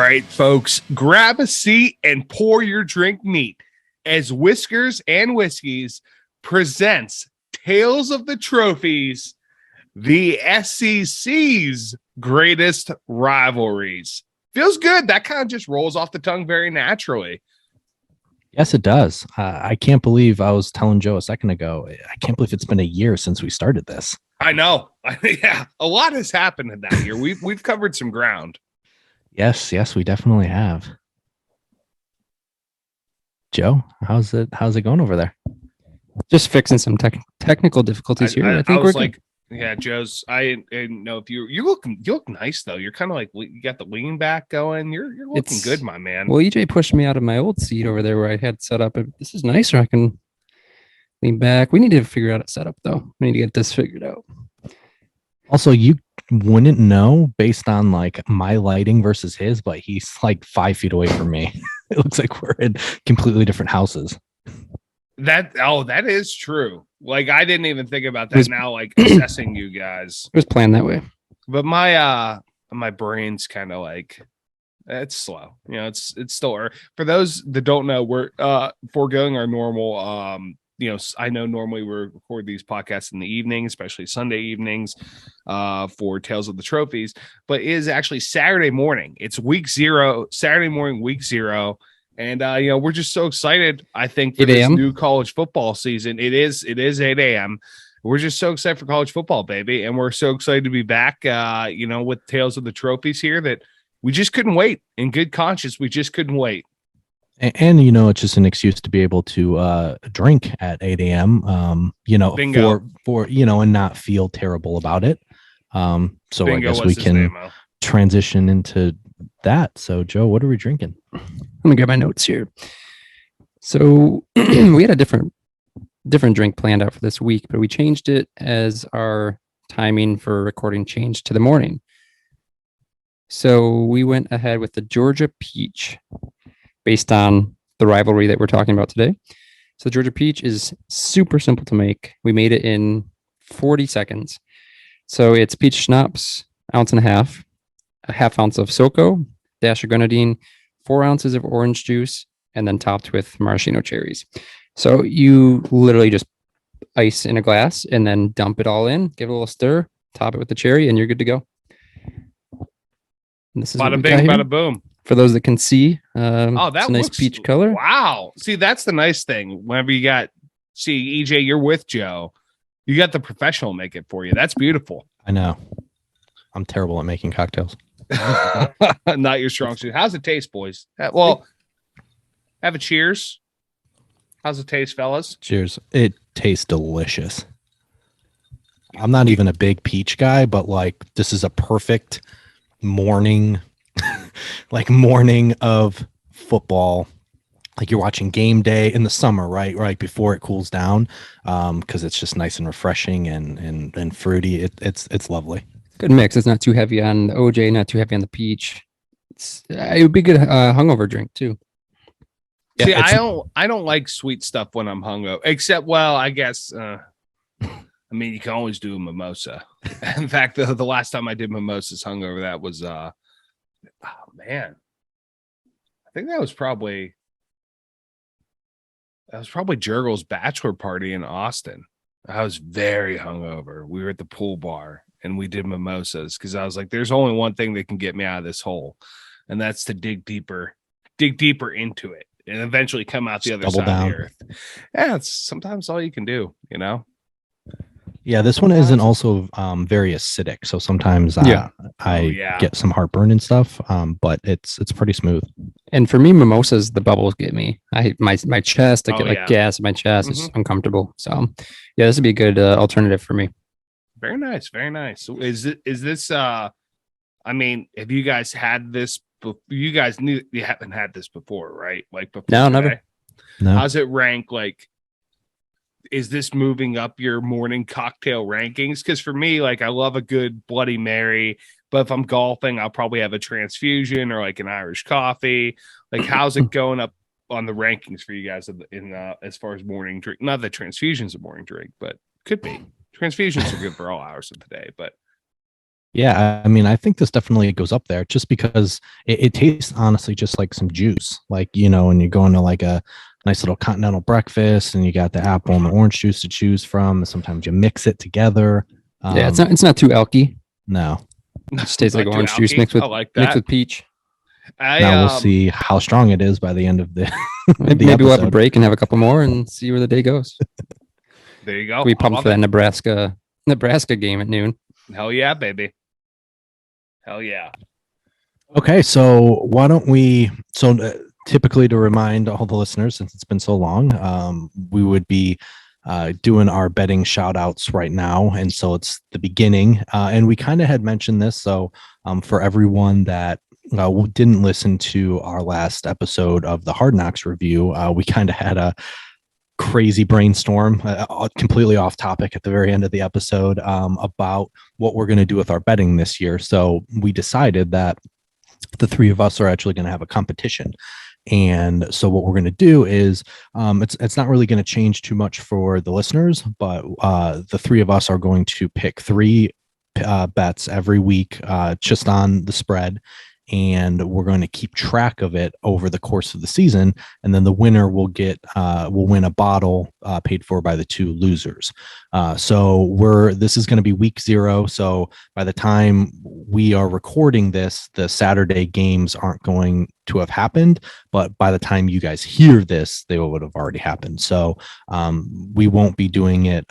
right, folks, grab a seat and pour your drink neat as Whiskers and Whiskeys presents Tales of the Trophies, the SEC's greatest rivalries. Feels good. That kind of just rolls off the tongue very naturally. Yes, it does. I can't believe I was telling Joe a second ago. I can't believe it's been a year since we started this. I know. Yeah, a lot has happened in that year. We've covered some ground. Yes, we definitely have. Joe, how's it going over there? Just fixing some technical difficulties here. I think was we're like, good. yeah, Joe's. I didn't know if you look nice though. You're kind of like you got the lean back going. You're looking good, my man. Well, EJ pushed me out of my old seat over there where I had set up. This is nicer. I can lean back. We need to figure out a setup though. We need to get this figured out. Also, you wouldn't know based on like my lighting versus his, but he's like 5 feet away from me. It looks like we're in completely different houses. That is true. Like I didn't even think about that now, like assessing you guys. It was planned that way. But my brain's kind of like it's slow. You know, it's still for those that don't know, we're foregoing our normal I know normally we record these podcasts in the evening, especially Sunday evenings, for Tales of the Trophies, but it is actually Saturday morning. It's week 0, Saturday morning, week 0. And we're just so excited, I think, for this new college football season. It is 8 a.m. We're just so excited for college football, baby. And we're so excited to be back, with Tales of the Trophies here that we just couldn't wait. In good conscience, we just couldn't wait. And it's just an excuse to be able to drink at 8 a.m. For and not feel terrible about it. So Bingo, I guess we can transition into that. So Joe, what are we drinking? Let me get my notes here. So we had a different drink planned out for this week, but we changed it as our timing for recording changed to the morning. So we went ahead with the Georgia Peach based on the rivalry that we're talking about today. So the Georgia Peach is super simple to make. We made it in 40 seconds. So it's peach schnapps, 1.5 ounces, a 1/2 ounce of SoCo, dash of grenadine, 4 ounces of orange juice, and then topped with maraschino cherries. So you literally just ice in a glass and then dump it all in, give it a little stir, top it with the cherry, and you're good to go. And this is bada bing, bada boom. For those that can see, that's a nice peach color. Wow. See, that's the nice thing. Whenever you EJ, you're with Joe. You got the professional make it for you. That's beautiful. I know. I'm terrible at making cocktails. Not your strong suit. How's it taste, boys? Well, have a cheers. How's it taste, fellas? Cheers. It tastes delicious. I'm not even a big peach guy, but like this is a perfect morning, like morning of football. Like you're watching game day in the summer, right before it cools down, because it's just nice and refreshing and fruity. It's lovely. Good mix. It's not too heavy on the OJ, not too heavy on the peach. It would be good hungover drink too. Yeah, see, I don't like sweet stuff when I'm hungover. Except, well, I guess. You can always do a mimosa. In fact, the last time I did mimosas hungover, that was I think that was probably Jurgle's bachelor party in Austin. I was very hungover. We were at the pool bar. And we did mimosas because I was like, there's only one thing that can get me out of this hole. And that's to dig deeper into it and eventually come out the other side of the earth. Yeah, it's sometimes all you can do, Yeah, this one isn't also very acidic. So sometimes I get some heartburn and stuff, but it's pretty smooth. And for me, mimosas, the bubbles get me. My chest, I get gas in my chest. It's uncomfortable. So yeah, this would be a good alternative for me. Very nice, very nice. So is this have you guys had this? You guys knew you haven't had this before, right? Like before no, never. No. How's it rank? Like, is this moving up your morning cocktail rankings? Because for me, like, I love a good Bloody Mary, but if I'm golfing, I'll probably have a transfusion or like an Irish coffee. Like, how's it going up on the rankings for you guys in as far as morning drink? Not that transfusion's a morning drink, but could be. Transfusions are good for all hours of the day, but Yeah, I mean, I think this definitely goes up there just because it tastes honestly just like some juice. Like, when you're going to like a nice little continental breakfast and you got the apple and the orange juice to choose from. Sometimes you mix it together. Yeah, it's not too elky. No. It just tastes like Not too orange juice alky. mixed with I like mixed that. with peach. I Now we'll see how strong it is by the end of the, Maybe, the maybe we'll have a episode. break and have a couple more and see where the day goes. There you go. We I pumped love for that it. Nebraska game at noon. Hell yeah, baby. Hell yeah. Okay, so why don't we? Typically, to remind all the listeners, since it's been so long, we would be doing our betting shout outs right now. And so it's the beginning. And we kind of had mentioned this. So for everyone that didn't listen to our last episode of the Hard Knocks review, we kind of had a crazy brainstorm, completely off topic at the very end of the episode, about what we're going to do with our betting this year. So we decided that the three of us are actually going to have a competition. And so what we're going to do is it's not really going to change too much for the listeners, but the three of us are going to pick three bets every week just on the spread. And we're going to keep track of it over the course of the season. And then the winner will win a bottle paid for by the two losers. So this is going to be week 0. So by the time we are recording this, the Saturday games aren't going to have happened, but by the time you guys hear this, they would have already happened. So we won't be doing it.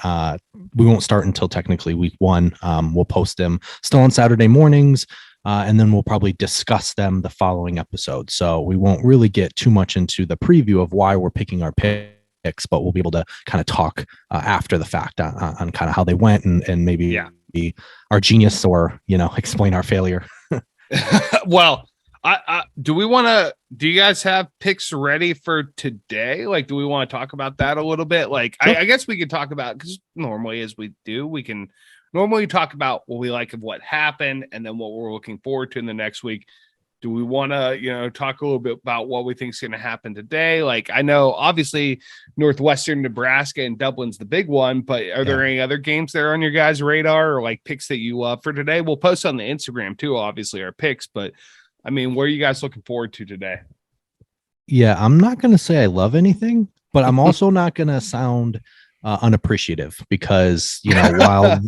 We won't start until technically week 1. We'll post them still on Saturday mornings. And then we'll probably discuss them the following episode. So we won't really get too much into the preview of why we're picking our picks, but we'll be able to kind of talk after the fact on kind of how they went and maybe be our genius or, explain our failure. Well, do you guys have picks ready for today? Like, do we want to talk about that a little bit? Like, sure. I guess we could talk about, because normally as we do, we can normally talk about what we like of what happened and then what we're looking forward to in the next week. Do we want to, talk a little bit about what we think is going to happen today? Like, I know obviously Northwestern Nebraska and Dublin's the big one, but are there any other games that are on your guys' radar or like picks that you love for today? We'll post on the Instagram too, obviously our picks, but I mean, what are you guys looking forward to today? Yeah, I'm not going to say I love anything, but I'm also not going to sound unappreciative because, while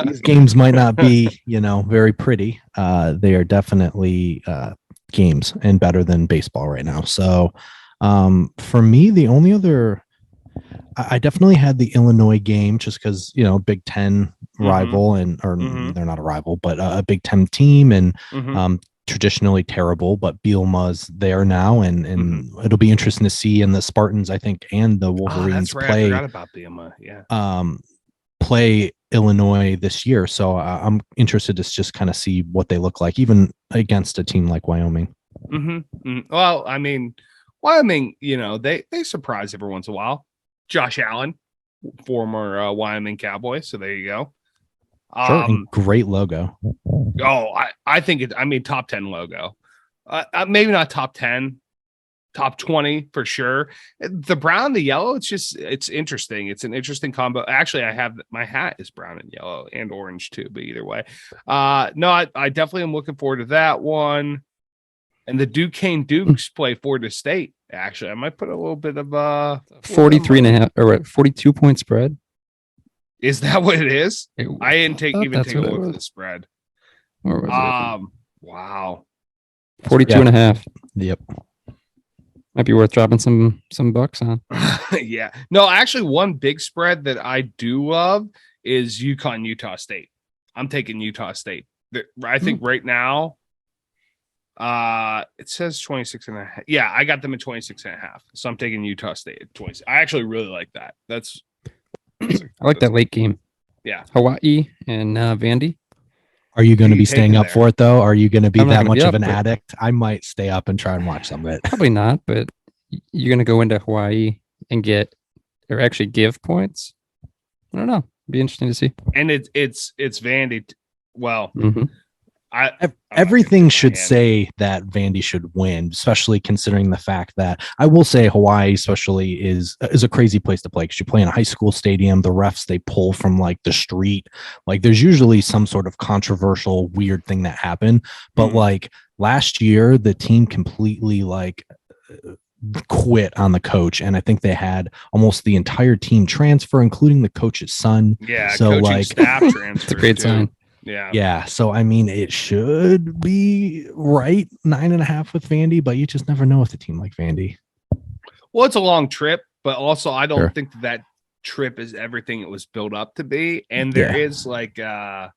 these games might not be, very pretty, they are definitely games and better than baseball right now. So for me, the only other, I definitely had the Illinois game just because, Big Ten rival they're not a rival, but a Big Ten team and traditionally terrible, but Bielema's there now, and it'll be interesting to see. And the Spartans, I think, and the Wolverines play. I forgot about Bielema. Yeah. Play Illinois this year, so I'm interested to just kind of see what they look like, even against a team like Wyoming. Well, I mean, Wyoming, they surprise every once in a while. Josh Allen, former Wyoming Cowboy. So there you go. Sure, and great logo. I think top 10 logo. Maybe not top 10, top 20 for sure. The brown, the yellow, it's interesting. It's an interesting combo. Actually, I have my hat is brown and yellow and orange too, but either way. No, I definitely am looking forward to that one. And the Duquesne Dukes play Florida State. Actually, I might put a little bit of 43.5 or 42-point spread. Is that what it is? I didn't take a look at the spread. Wow. 42.5. Yep. Might be worth dropping some bucks on. Yeah. No, actually one big spread that I do love is UConn, Utah State. I'm taking Utah State. I think right now it says 26.5. Yeah, I got them at 26.5. So I'm taking Utah State at 20. I actually really like that. I like that late game. Yeah. Hawaii and Vandy. Are you going to be staying up for it, though? Are you going to be that much of an addict? I might stay up and try and watch some of it. Probably not, but you're going to go into Hawaii and actually give points. I don't know. It'd be interesting to see. And it's Vandy. Well, Everything should say that Vandy should win, especially considering the fact that I will say Hawaii, especially, is a crazy place to play because you play in a high school stadium. The refs, they pull from like the street. Like there's usually some sort of controversial, weird thing that happened. But like last year, the team completely like quit on the coach, and I think they had almost the entire team transfer, including the coach's son. Yeah, so coaching like staff transfer. It's a great sign. Yeah. So I mean, it should be right 9.5 with Vandy, but you just never know with a team like Vandy. Well, it's a long trip, but also I don't think that trip is everything it was built up to be. And there is like, but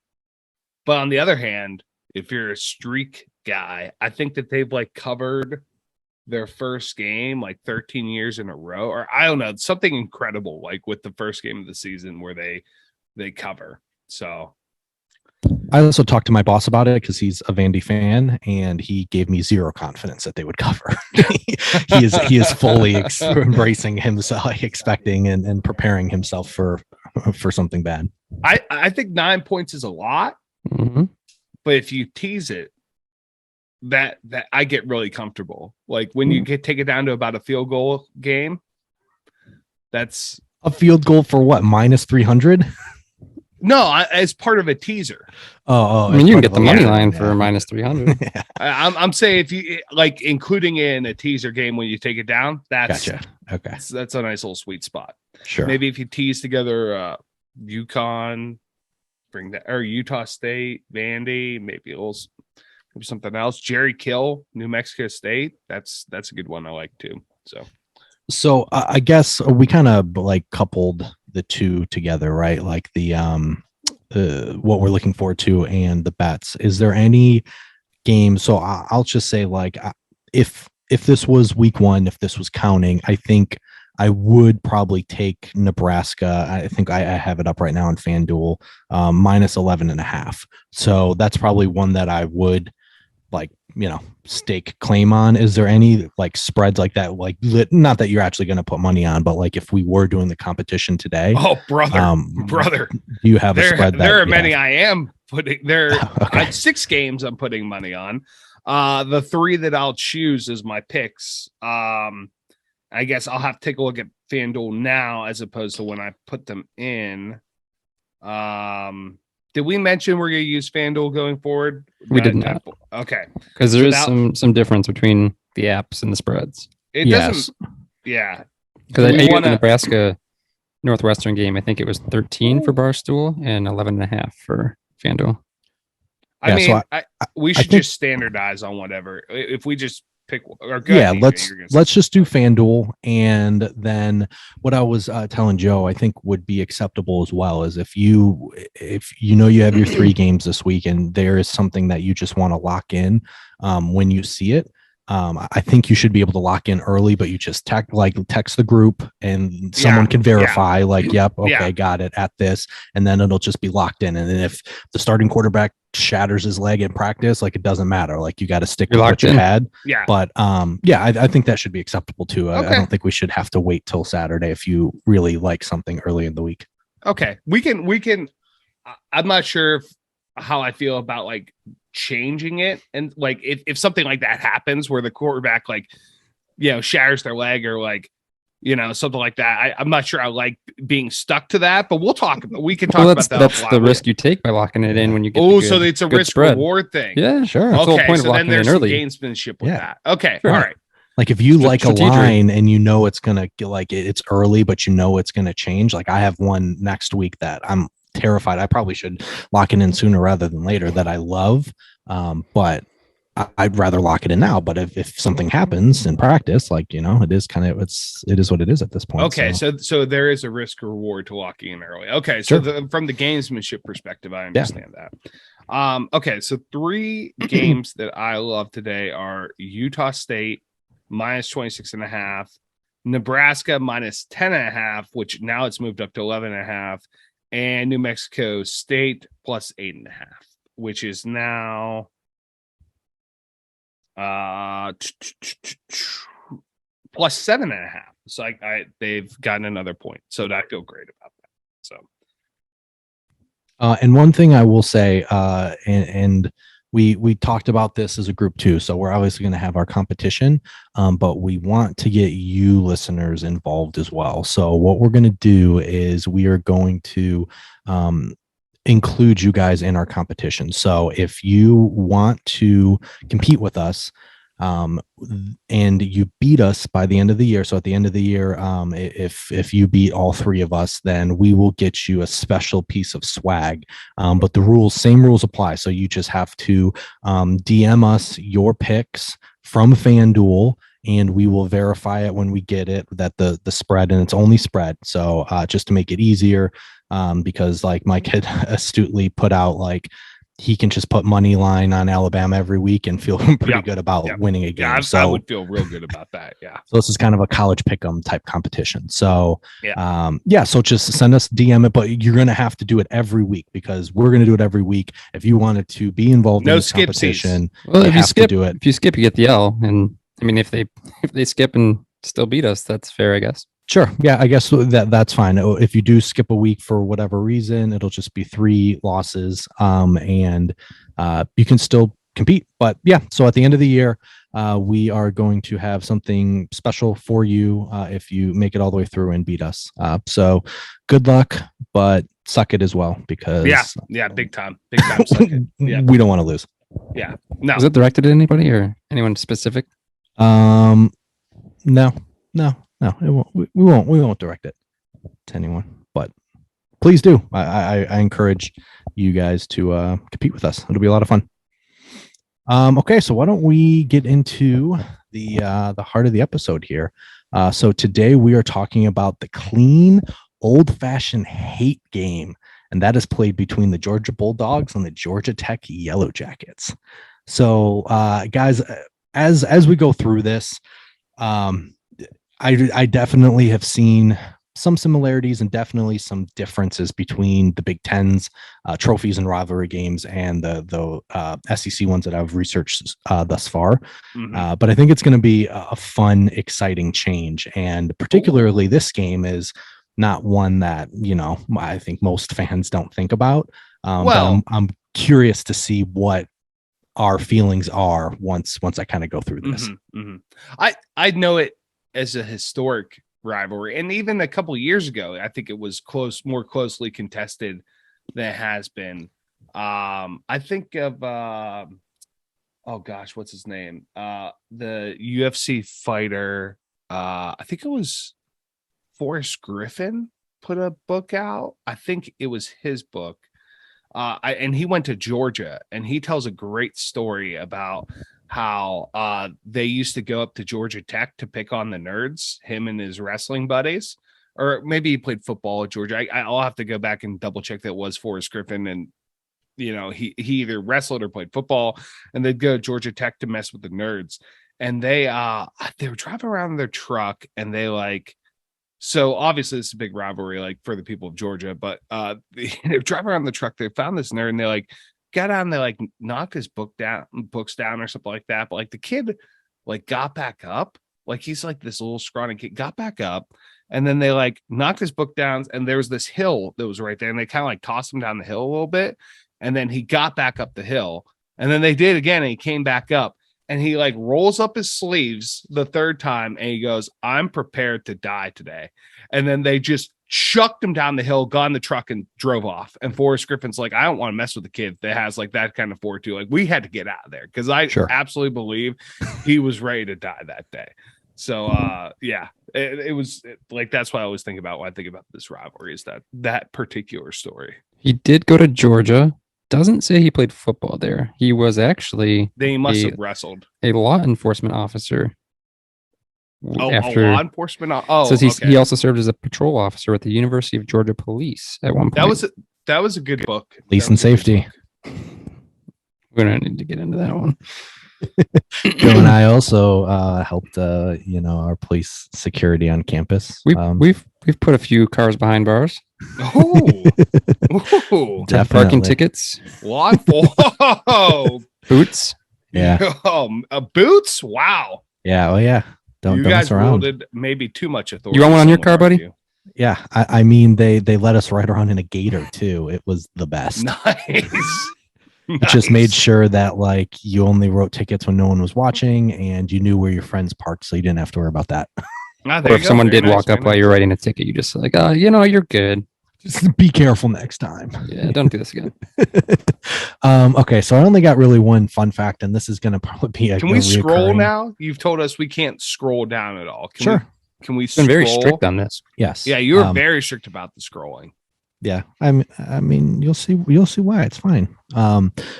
on the other hand, if you're a streak guy, I think that they've like covered their first game like 13 years in a row, or I don't know, something incredible like with the first game of the season where they cover. So I also talked to my boss about it because he's a Vandy fan, and he gave me zero confidence that they would cover. he is fully embracing himself, expecting and preparing himself for something bad. I think 9 points is a lot, but if you tease it, that I get really comfortable. Like when you take it down to about a field goal game, that's a field goal for what, -300? No, as part of a teaser. Oh, I mean, you can get the money line for -300. I'm saying if you like including in a teaser game when you take it down, that's gotcha. Okay, that's a nice little sweet spot. Sure. Maybe if you tease together UConn, bring that, or Utah State, Vandy, maybe something else. Jerry Kill, New Mexico State. That's a good one I like too. So I guess we kind of like coupled the two together, right? Like the what we're looking forward to and the bets. Is there any game? So I'll just say, like, if this was week one, if this was counting, I think I would probably take Nebraska. I think I have it up right now on FanDuel, -11.5. So that's probably one that I would like, stake claim on. Is there any like spreads like that? Like, not that you're actually going to put money on, but like if we were doing the competition today. Oh, brother, do you have a spread? There are many I am putting there. Okay. 6 games I'm putting money on. The 3 that I'll choose as my picks. I guess I'll have to take a look at FanDuel now as opposed to when I put them in. Did we mention we're going to use FanDuel going forward? We did not. Okay. Because there is some difference between the apps and the spreads. It doesn't. Yeah. Because I got the Nebraska Northwestern game. I think it was 13 for Barstool and 11.5 for FanDuel. We should just standardize on whatever. If we just pick or go let's just do FanDuel. And then what I was telling Joe I think would be acceptable as well is if you you have your 3 games this week and there is something that you just want to lock in when you see it. I think you should be able to lock in early, but you just text the group and someone can verify yep, okay, got it at this, and then it'll just be locked in. And then if the starting quarterback shatters his leg in practice, like it doesn't matter. Like you got to stick to what you had. Yeah. But I think that should be acceptable too. Okay. I don't think we should have to wait till Saturday if you really like something early in the week. Okay. We can, I'm not sure how I feel about like changing it. And like, if something like that happens where the quarterback, shatters their leg or something like that, I'm not sure I like being stuck to that, but we can talk about that. That's the risk you take by locking it in when you get so it's a risk reward thing. Yeah, sure. That's the whole point of locking then there's some gamesmanship with that. Okay. Sure. All right. Like if you like a line and it's gonna it's early, but it's gonna change. Like I have one next week that I'm terrified. I probably should lock it in sooner rather than later that I love. But I'd rather lock it in now. But if something happens in practice, it is what it is at this point. Okay. So there is a risk reward to locking in early. Okay. So from the gamesmanship perspective, I understand that. Okay. So 3 games that I love today are Utah State -26.5, Nebraska -10.5, which now it's moved up to 11.5, and New Mexico State +8.5, which is now +7.5. So they've gotten another point. So I feel great about that. So and one thing I will say, and we talked about this as a group too. So we're obviously going to have our competition, but we want to get you listeners involved as well. So what we're going to do is we are going to include you guys in our competition. So if you want to compete with us, and you beat us by the end of the year. So at the end of the year, if you beat all three of us, then we will get you a special piece of swag. But the same rules apply. So you just have to DM us your picks from FanDuel, and we will verify it when we get it that the spread, and it's only spread. So just to make it easier, because like Mike had astutely put out, like, he can just put money line on Alabama every week and feel pretty good about winning a game. Yeah, I would feel real good about that. Yeah. So this is kind of a college pick'em type competition. So so just send us DM it, but you're going to have to do it every week because we're going to do it every week. If you wanted to be involved in this competition, well, if you skip, you get the L. And I mean, if they skip and still beat us, that's fair, I guess. Sure. Yeah, I guess that's fine. If you do skip a week for whatever reason, it'll just be 3 losses, and you can still compete. But yeah, so at the end of the year, we are going to have something special for you if you make it all the way through and beat us. So good luck, but suck it as well because big time suck it. Yeah. We don't want to lose. Yeah. No. Is it directed at anybody or anyone specific? No. No, it won't. We won't direct it to anyone, but please do. I encourage you guys to compete with us. It'll be a lot of fun. Okay, so why don't we get into the heart of the episode here? So today we are talking about the clean, old-fashioned hate game, and that is played between the Georgia Bulldogs and the Georgia Tech Yellow Jackets. So, guys, as we go through this, I definitely have seen some similarities and definitely some differences between the Big Ten's trophies and rivalry games and the SEC ones that I've researched thus far. Mm-hmm. But I think it's going to be a fun, exciting change. And particularly this game is not one that, I think most fans don't think about. But I'm curious to see what our feelings are once I kind of go through this. Mm-hmm. Mm-hmm. I know it as a historic rivalry, and even a couple of years ago, I think it was more closely contested than it has been. I think of what's his name? The UFC fighter. I think it was Forrest Griffin put a book out. I think it was his book. And he went to Georgia, and he tells a great story about how they used to go up to Georgia Tech to pick on the nerds, him and his wrestling buddies, or maybe he played football at Georgia. I'll have to go back and double check that was Forrest Griffin, and he either wrestled or played football, and they'd go to Georgia Tech to mess with the nerds, and they were driving around in their truck, and they so obviously it's a big rivalry for the people of Georgia, but they drive around the truck, they found this nerd, and they got on, they knocked his books down or something like that. But the kid got back up. He's this little scrawny kid, got back up, and then they knocked his book down, and there was this hill that was right there, and they kind of tossed him down the hill a little bit, and then he got back up the hill, and then they did again, and he came back up, and he rolls up his sleeves the third time, and he goes, "I'm prepared to die today." And then they just chucked him down the hill, got in the truck, and drove off. And Forrest Griffin's I don't want to mess with a kid that has that kind of fortitude. We had to get out of there because I absolutely believe he was ready to die that day. So it was that's what I always think about when I think about this rivalry, is that particular story. He did go to Georgia. Doesn't say he played football there. He was actually he must have wrestled. A law enforcement officer. A law enforcement. Says he also served as a patrol officer at the University of Georgia Police at one point. That was a good book. Police and Safety. We don't need to get into that one. Joe and I also helped our police security on campus. We've put a few cars behind bars. Definitely. Parking tickets. Boots. Yeah. Boots. Wow. Yeah. Oh yeah. Don't guys mess around. wielded maybe too much authority. You want one on your car, buddy? Yeah. I mean, they let us ride around in a gator too. It was the best. Nice. It just made sure that like you only wrote tickets when no one was watching, and you knew where your friends parked, so you didn't have to worry about that. Or if someone did walk up while you're writing a ticket, you just like, you're good. Just be careful next time. Yeah, don't do this again. Okay, so I only got really one fun fact, and this is going to probably be a. Can we scroll now? You've told us we can't scroll down at all. Can we? Been very strict on this. Yes. Yeah, you were very strict about the scrolling. Yeah, I mean, you'll see why. It's fine.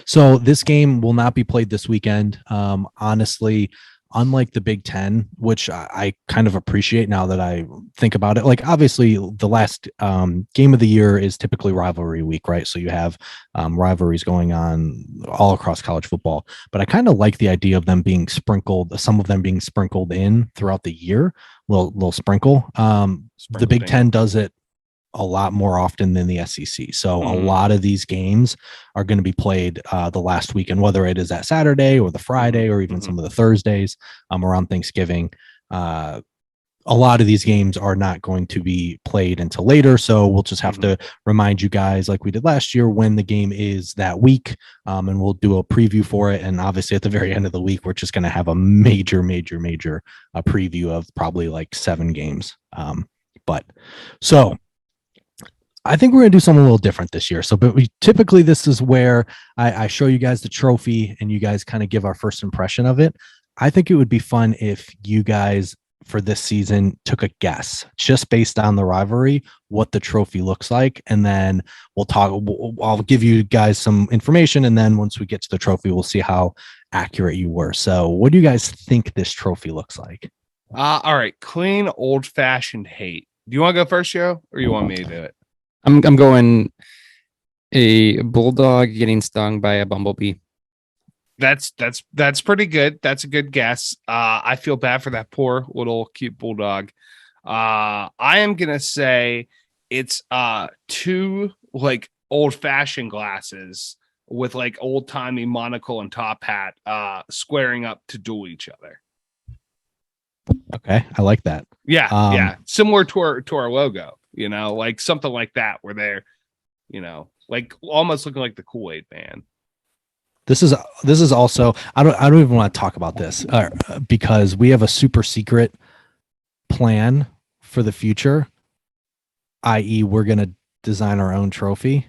So this game will not be played this weekend. Honestly, unlike the Big Ten, which I kind of appreciate now that I think about it. Like, obviously, the last game of the year is typically rivalry week, right? So you have rivalries going on all across college football. But I kind of like the idea of them being sprinkled, some of them being sprinkled in throughout the year, little sprinkle. The Big Ten does it a lot more often than the SEC. So a lot of these games are going to be played the last weekend, whether it is that Saturday or the Friday or even some of the Thursdays around Thanksgiving. A lot of these games are not going to be played until later. So we'll just have to remind you guys, like we did last year, when the game is that week. And we'll do a preview for it. And obviously at the very end of the week, we're just going to have a major preview of probably like 7 games. So I think we're going to do something a little different this year. So, but typically this is where I show you guys the trophy and you guys kind of give our first impression of it. I think it would be fun if you guys for this season took a guess just based on the rivalry, what the trophy looks like. And then I'll give you guys some information. And then once we get to the trophy, we'll see how accurate you were. So what do you guys think this trophy looks like? All right. Clean, old fashioned hate. Do you want to go first, Joe, or you want me to do it? I'm going a bulldog getting stung by a bumblebee. That's pretty good. That's a good guess. I feel bad for that poor little cute bulldog. I am gonna say it's 2 like old fashioned glasses with like old timey monocle and top hat squaring up to duel each other. Okay, I like that. Yeah, yeah, similar to our logo. You know, like something like that, where they're, you know, like almost looking like the Kool-Aid Man. This is also I don't even want to talk about this because we have a super secret plan for the future, i.e., we're gonna design our own trophy.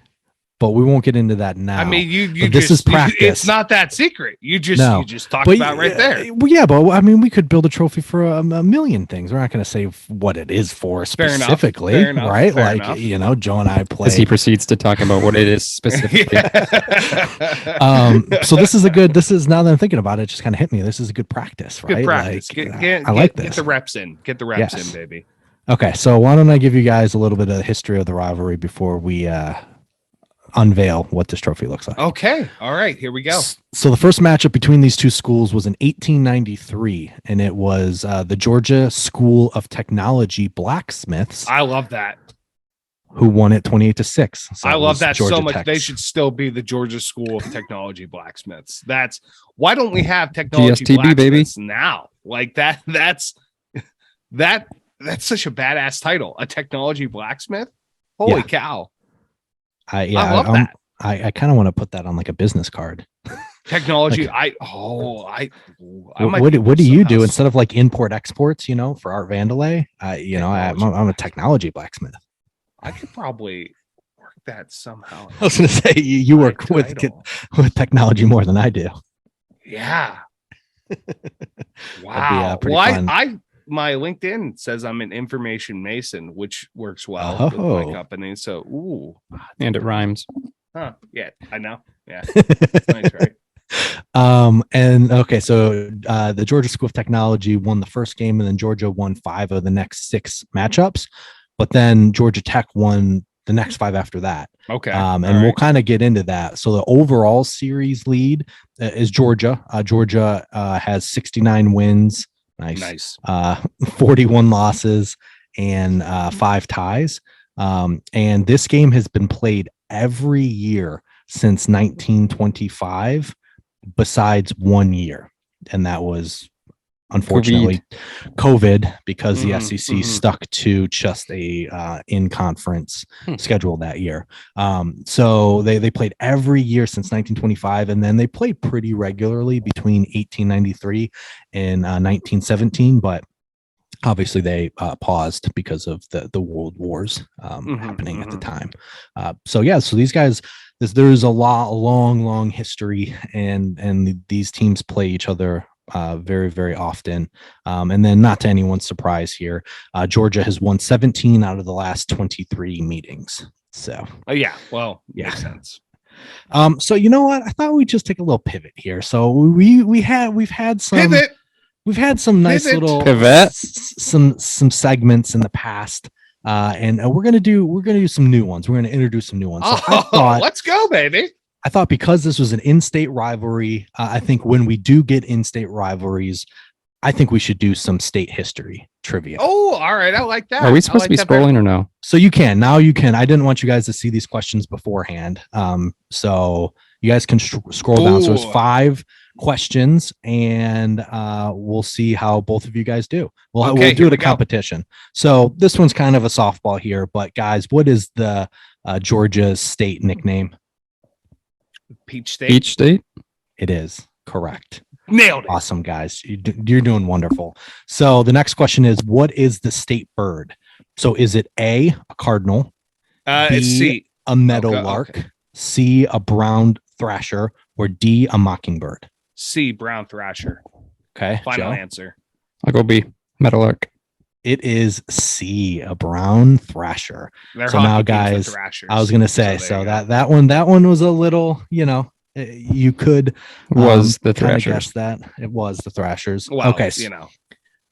But we won't get into that now. I mean, this is practice. It's not that secret. You just talked about right there. Yeah, but I mean, we could build a trophy for a million things. We're not going to say what it is for specifically, Fair enough. right? Fair like enough. You know, Joe and I play. As he proceeds to talk about what it is specifically. So this is now that I'm thinking about it, just kind of hit me. This is a good practice, right? Good practice. Like, I like this. Get the reps in. Get the reps in, baby. Okay, so why don't I give you guys a little bit of the history of the rivalry before we unveil what this trophy looks like. Okay. All right. Here we go. So the first matchup between these two schools was in 1893, and it was the Georgia School of Technology Blacksmiths. I love that. Who won it 28-6. So I love that Georgia so much. Techs. They should still be the Georgia School of Technology Blacksmiths. Why don't we have technology GSTB, blacksmiths baby. now? Like that's such a badass title. A technology blacksmith. Holy cow. I love that. I kind of want to put that on like a business card. Technology. Like, what do you do instead of like import exports? You know, for Art Vandelay. I'm a technology blacksmith. I could probably work that somehow. I was going to say you work with technology more than I do. Yeah. Wow. Well, my LinkedIn says I'm an information mason, which works well with my company. So, and it rhymes. Huh? Yeah, I know. Yeah, it's nice, right? And okay, so the Georgia School of Technology won the first game, and then Georgia won 5 of the next 6 matchups. But then Georgia Tech won the next 5 after that. Okay, we'll kind of get into that. So the overall series lead is Georgia. Georgia has 69 wins. Nice. 41 losses and 5 ties. And this game has been played every year since 1925, besides 1 year. And that was unfortunately COVID because the Mhm, SEC mhm. stuck to just a in conference Hmm. schedule that year. So they played every year since 1925, and then they played pretty regularly between 1893 and 1917, but obviously they paused because of the world wars happening at the time. So these guys, there's a long history, and these teams play each other very, very often. And then, not to anyone's surprise here, Georgia has won 17 out of the last 23 meetings. So Makes sense. so you know what? I thought we'd just take a little pivot here. So we've had some Pivot. we've had some nice Pivot. little Pivot. some segments in the past, and we're gonna do some new ones. We're gonna introduce some new ones. So Let's go, baby. I thought because this was an in-state rivalry, I think when we do get in-state rivalries, I think we should do some state history trivia. Oh, all right. I like that. Are we supposed to be scrolling or no? So you can. Now you can. I didn't want you guys to see these questions beforehand. So you guys can scroll down. So it's 5 questions, and we'll see how both of you guys do. We'll do it a competition. So this one's kind of a softball here, but guys, what is the Georgia's state nickname? Peach State. Peach State? It is correct. Nailed it. Awesome, guys. You're doing wonderful. So the next question is, what is the state bird? So is it A, a cardinal, B, it's C, a meadowlark, C, a brown thrasher, or D, a mockingbird? C, brown thrasher. Okay. Final Joe? answer. I'll go B, meadowlark. It is C, a brown thrasher. So now, guys, I was gonna say, so that one was a little, you could Was the kind of Thrashers. guess that it was the Thrashers. Well, okay,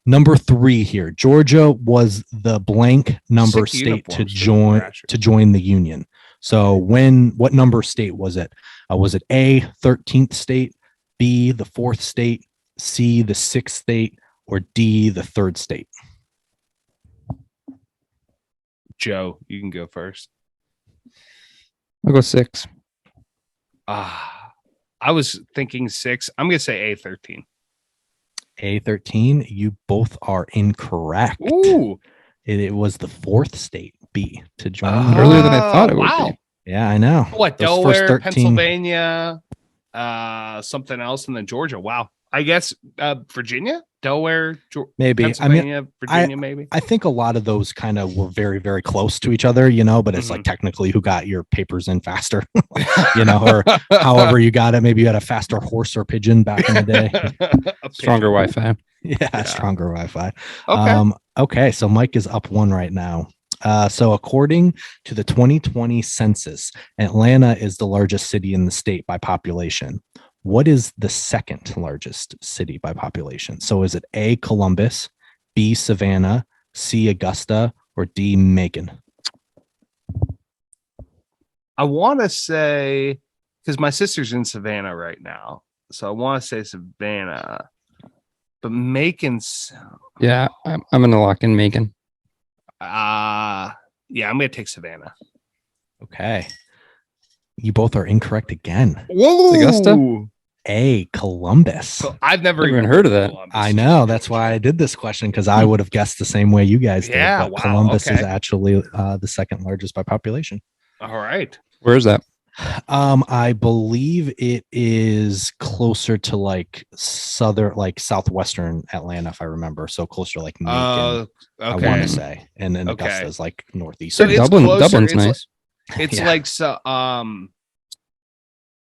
number 3 here. Georgia was the blank number Sick state to uniforms for the join the union. So what number state was it? Was it A, 13th state, B, the 4th state, C, the 6th state, or D, the 3rd state? Joe, you can go first. I'll go 6. I was thinking 6. I'm gonna say A13. A13. You both are incorrect. Ooh, it was the 4th state, B, to join. Earlier than I thought it would be. Yeah, I know. What, Those Delaware, first 13 Pennsylvania, something else, and then Georgia. Wow. I guess Virginia, Delaware, maybe. Pennsylvania, Virginia, maybe. I think a lot of those kind of were very, very close to each other, but it's like technically who got your papers in faster, or however you got it. Maybe you had a faster horse or pigeon back in the day. Stronger Wi-Fi. Yeah, stronger Wi-Fi. Okay. Okay, so Mike is up 1 right now. So according to the 2020 census, Atlanta is the largest city in the state by population. What is the second largest city by population? So is it A, Columbus, B, Savannah, C, Augusta, or D, Macon? I want to say, because my sister's in Savannah right now, so I want to say Savannah, but Macon's. Yeah, I'm going to lock in Macon. I'm going to take Savannah. Okay. You both are incorrect again. Whoa! Augusta? A, Columbus. So I've never even heard of that. Columbus. I know. That's why I did this question, because I would have guessed the same way you guys did. Yeah, But wow, Columbus okay. is actually the second largest by population. All right. Where is that? I believe it is closer to like southwestern Atlanta, if I remember. So closer to like Macon, I want to say, and then Augusta is like northeast. So it's Dublin's closer. nice. It's like so.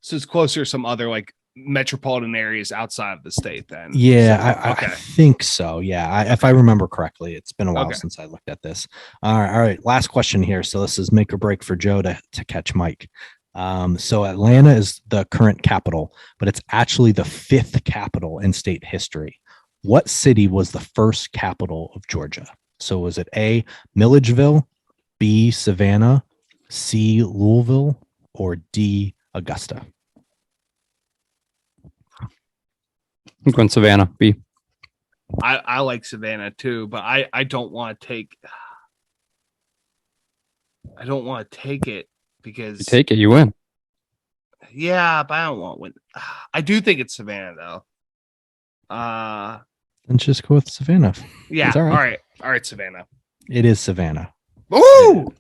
So it's closer to some other like metropolitan areas outside of the state. Then, I think so. Yeah, if I remember correctly, it's been a while since I looked at this. All right. Last question here. So this is make or break for Joe to catch Mike. So Atlanta is the current capital, but it's actually the 5th capital in state history. What city was the first capital of Georgia? So was it A, Milledgeville, B, Savannah, C, Louisville, or D, Augusta? I'm going Savannah. B. I like Savannah too, but I don't want to take. I don't want to take it because You take it, you win. Yeah, but I don't want to win. I do think it's Savannah though. Then just go with Savannah. Yeah. It's all right. All right, Savannah. It is Savannah. Ooh.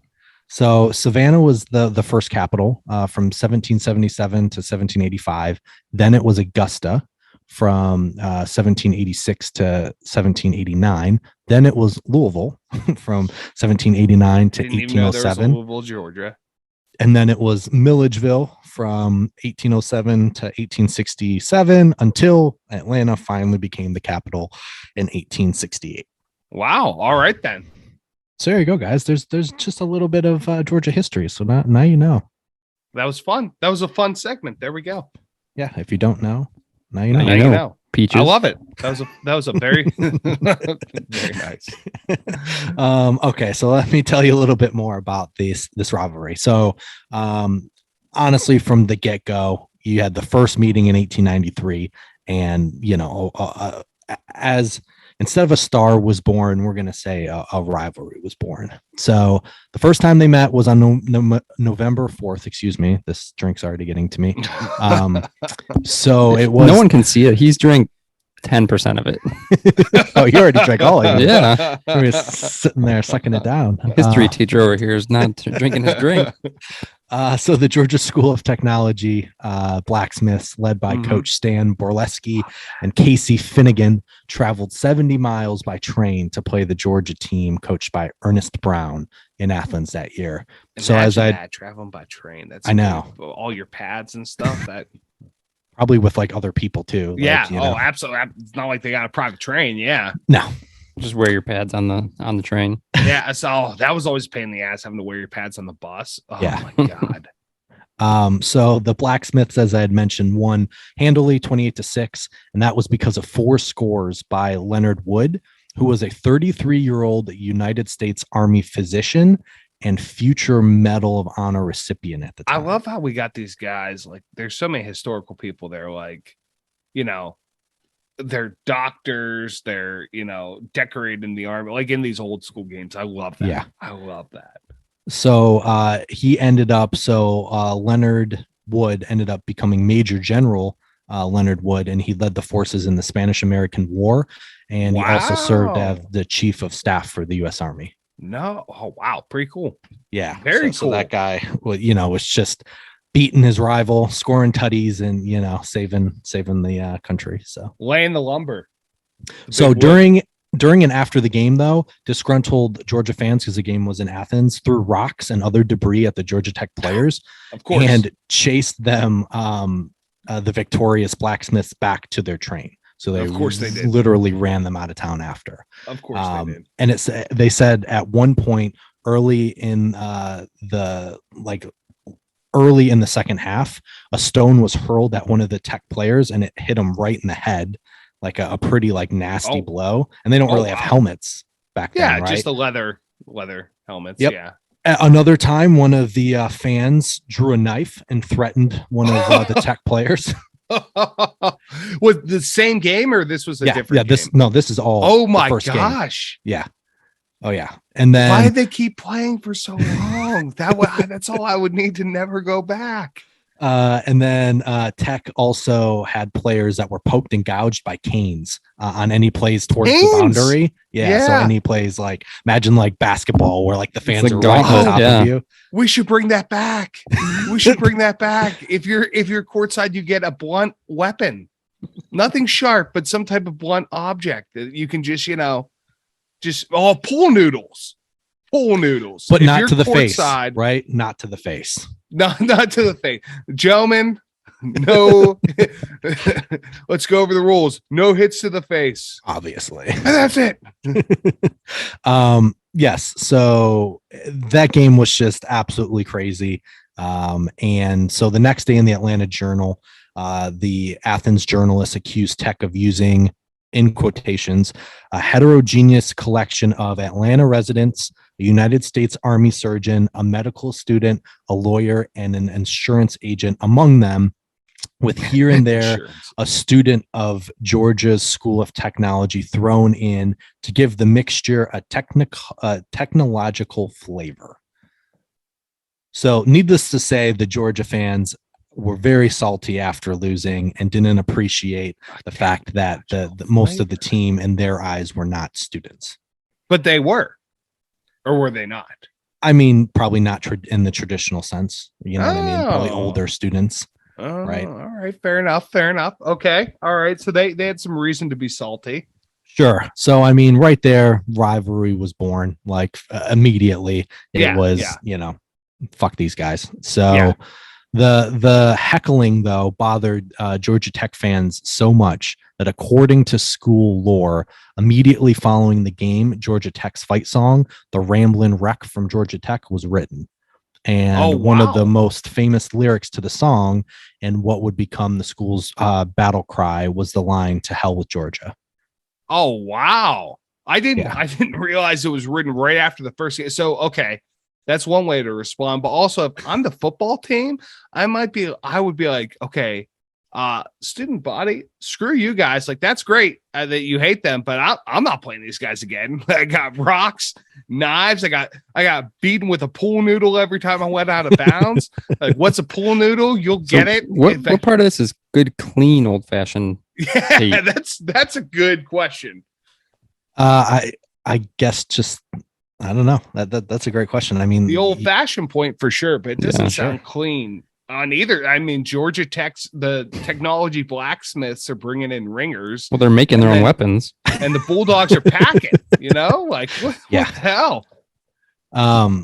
So Savannah was the first capital from 1777 to 1785. Then it was Augusta from 1786 to 1789. Then it was Louisville from 1789 to Didn't even know there was a 1807. Louisville, Georgia. And then it was Milledgeville from 1807 to 1867 until Atlanta finally became the capital in 1868. Wow. All right then. So there you go, guys. There's just a little bit of Georgia history. So now you know. That was fun. That was a fun segment. There we go. Yeah, if you don't know, now you know. Now you know. Peaches. I love it. That was a very very nice. Okay, so let me tell you a little bit more about this rivalry. So honestly, from the get-go, you had the first meeting in 1893, and as instead of a star was born, we're going to say a rivalry was born. So the first time they met was on November 4th. Excuse me. This drink's already getting to me. So it was. No one can see it. He's drank 10% of it. Oh, you already drank all of it. Yeah. He was sitting there sucking it down. History teacher over here is not drinking his drink. So the Georgia School of Technology blacksmiths, led by Coach Stan Borleski and Casey Finnegan, traveled 70 miles by train to play the Georgia team coached by Ernest Brown in Athens that year. So as I traveling by train, I know all your pads and stuff that probably with like other people too. Yeah. Like, Absolutely. It's not like they got a private train. Yeah. No. Just wear your pads on the train. Yeah. So that was always a pain in the ass having to wear your pads on the bus. Oh yeah. my God. So the blacksmiths, as I had mentioned, won handily 28-6, and that was because of 4 scores by Leonard Wood, who was a 33-year-old United States Army physician and future Medal of Honor recipient at the time. I love how we got these guys. Like, there's so many historical people. They're like, they're doctors. They're, decorated in the Army, like in these old school games. I love that. Yeah. I love that. So he ended up, Leonard Wood ended up becoming Major General Leonard Wood, and he led the forces in the Spanish-American War, and he also served as the Chief of Staff for the U.S. Army. No. Oh, wow. Pretty cool. Yeah. Very cool. So that guy, was just beating his rival, scoring tutties, and, saving the country. So laying the lumber. So during and after the game, though, disgruntled Georgia fans, because the game was in Athens, threw rocks and other debris at the Georgia Tech players, of course, and chased them, the victorious blacksmiths, back to their train. So they, of course, they did. Literally ran them out of town after. Of course, they did. And they said at one point early in early in the second half, a stone was hurled at one of the Tech players, and it hit him right in the head. Like a pretty nasty blow, and they don't really have helmets back then. Yeah, right? just the leather helmets. Yep. Yeah. Another time, one of the fans drew a knife and threatened one of the Tech players. Was the same game, or this was a different? Yeah, this is all. Oh my gosh! Game. Yeah. Oh yeah. And then why did they keep playing for so long? That's all I would need to never go back. And then Tech also had players that were poked and gouged by canes on any plays towards the boundary. Yeah. So any plays, imagine basketball, where the fans are right on top of you. We should bring that back. If you're courtside, you get a blunt weapon, nothing sharp, but some type of blunt object that you can just pool noodles, but not to the face, right? Not to the face. Not to the face. Gentlemen, no. Let's go over the rules. No hits to the face. Obviously. And that's it. Yes. So that game was just absolutely crazy. And so the next day in the Atlanta Journal, the Athens journalists accused Tech of using, in quotations, a heterogeneous collection of Atlanta residents, a United States Army surgeon, a medical student, a lawyer, and an insurance agent among them, with here and there a student of Georgia's School of Technology thrown in to give the mixture a technological flavor. So needless to say, the Georgia fans were very salty after losing and didn't appreciate the fact that the most of the team in their eyes were not students. But they were, or were they not? I mean, probably not in the traditional sense. You know what I mean? Probably Oh. older students. Right. All right. Fair enough. Fair enough. Okay. All right. So they had some reason to be salty. Sure. So, I mean, right there, rivalry was born like immediately. It was, you know, fuck these guys. So the heckling, though, bothered Georgia Tech fans so much that according to school lore, immediately following the game, Georgia Tech's fight song, The Ramblin' Wreck from Georgia Tech, was written. And one of the most famous lyrics to the song and what would become the school's battle cry was the line, "To hell with Georgia." Oh, wow. I didn't realize it was written right after the first game. So, okay, that's one way to respond. But also, if I'm the football team, I would be like, okay, student body, screw you guys. Like, that's great that you hate them, but I'm not playing these guys again. I got rocks, knives. I got beaten with a pool noodle every time I went out of bounds. Like, what's a pool noodle? You'll get it. What part of this is good, clean, old fashioned? Yeah, that's a good question. I guess just I don't know. That's a great question. I mean, the old fashioned point for sure, but it doesn't sound clean on either. I mean, Georgia Tech's the technology blacksmiths are bringing in ringers. Well, they're making their own weapons, and the Bulldogs are packing. You know, like what the hell?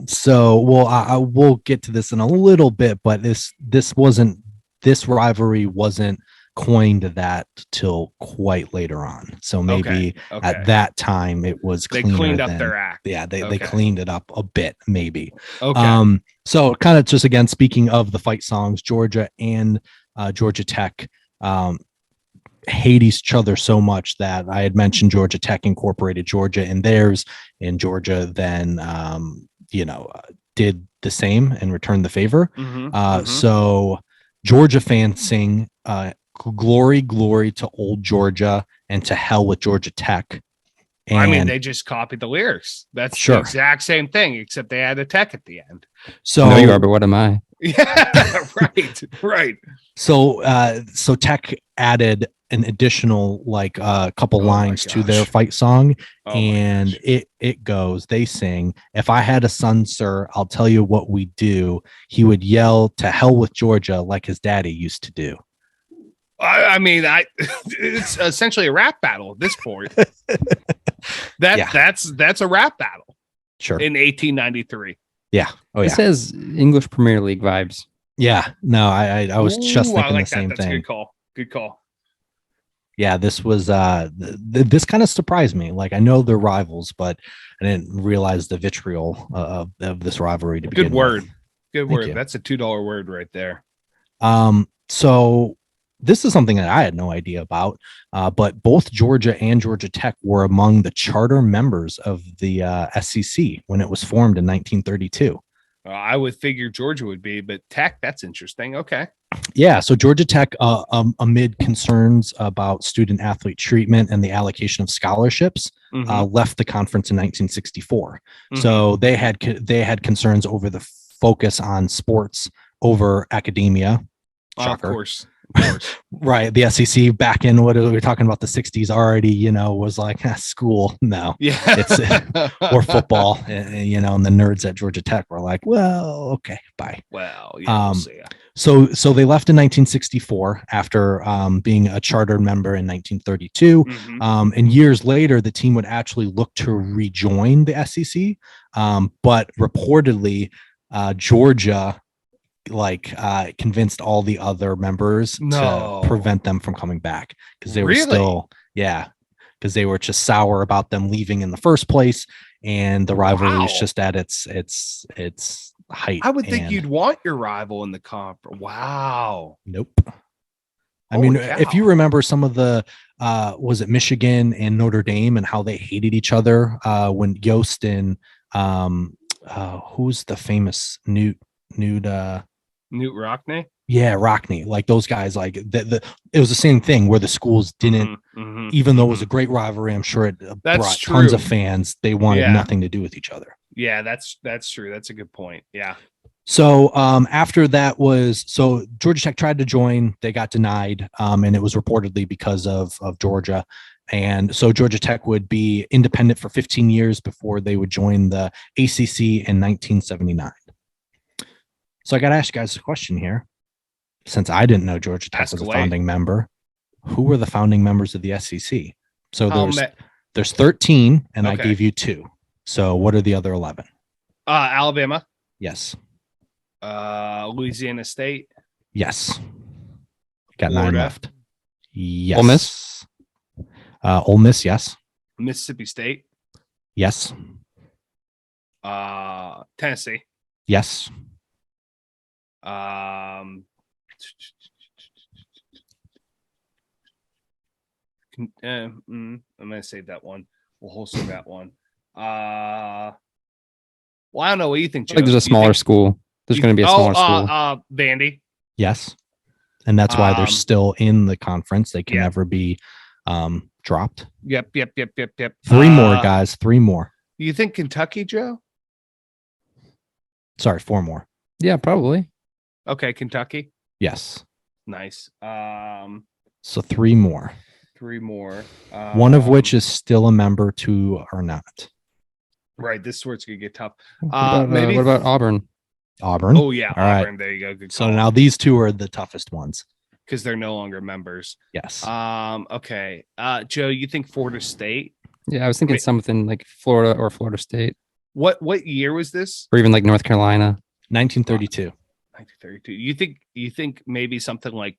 So I will get to this in a little bit, but this rivalry wasn't coined that till quite later on. So maybe at that time it was they cleaned up their act. Yeah, they cleaned it up a bit, maybe. Okay. So kind of just again speaking of the fight songs, Georgia and Georgia Tech hate each other so much that I had mentioned Georgia Tech incorporated Georgia in theirs, and Georgia then did the same and returned the favor. So Georgia fans sing "Glory, glory to old Georgia and to hell with Georgia Tech." And I mean, they just copied the lyrics. That's the exact same thing, except they had a tech at the end. So no, you are, but what am I? Yeah, right. So Tech added an additional couple lines to their fight song, and it goes. They sing, "If I had a son, sir, I'll tell you what we do. He would yell, 'To hell with Georgia,' like his daddy used to do." I mean, it's essentially a rap battle at this point. That's a rap battle. Sure. In 1893. Yeah. Oh, this has English Premier League vibes. Yeah. No, I was just thinking the same That's thing. A good call. Good call. Yeah, this was this kind of surprised me. Like, I know they're rivals, but I didn't realize the vitriol of this rivalry to begin with. Good word. That's a $2 word right there. So this is something that I had no idea about, but both Georgia and Georgia Tech were among the charter members of the SEC when it was formed in 1932. I would figure Georgia would be, but Tech, that's interesting. Okay. Yeah, so Georgia Tech, amid concerns about student athlete treatment and the allocation of scholarships, left the conference in 1964. So they had concerns over the focus on sports over academia. Of course. Right. The SEC back in what we were talking about the 60s already, was like school. No, it's or football, and the nerds at Georgia Tech were like, well, okay, bye. Well, we'll see. So they left in 1964 after being a charter member in 1932. And years later, the team would actually look to rejoin the SEC. But reportedly, Georgia convinced all the other members to prevent them from coming back because they were because they were just sour about them leaving in the first place, and the rivalry was just at its height. I would think you'd want your rival in the conference. Wow. Nope. I mean, if you remember some of the was it Michigan and Notre Dame and how they hated each other when Yost and who's the famous Newt Rockne? Yeah, Rockne. Like those guys, like it was the same thing where the schools didn't, even though it was a great rivalry, I'm sure it brought tons of fans. They wanted nothing to do with each other. Yeah, that's true. That's a good point. Yeah. So after that so Georgia Tech tried to join, they got denied, and it was reportedly because of Georgia. And so Georgia Tech would be independent for 15 years before they would join the ACC in 1979. So I got to ask you guys a question here. Since I didn't know Georgia Tech was a founding member, who were the founding members of the SEC? So there's 13, and I gave you 2. So what are the other 11? Alabama. Yes. Louisiana State. Yes. Got Florida. 9 left. Yes. Ole Miss. Ole Miss, yes. Mississippi State. Yes. Tennessee. Yes. I'm gonna save that one. We'll holster that one. Well, I don't know. What do you think, Joe? I think there's a smaller school. There's going to be a smaller school. Vandy. Yes. And that's why they're still in the conference. They can never be dropped. Yep. 3 more, guys. 3 more. You think Kentucky, Joe? Sorry, 4 more. Yeah, probably. Okay, Kentucky. Yes. Nice. So 3 more. 3 more. One of which is still a member, 2 are not. Right. This is where it's gonna get tough. What about Auburn? Auburn. Oh yeah, All Auburn. right. There you go. Good So call. now these 2 are the toughest ones because they're no longer members. Yes. Okay. Joe, you think Florida State? Yeah, I was thinking something like Florida or Florida State. What year was this? Or even like North Carolina. 1932. 1932. You think maybe something like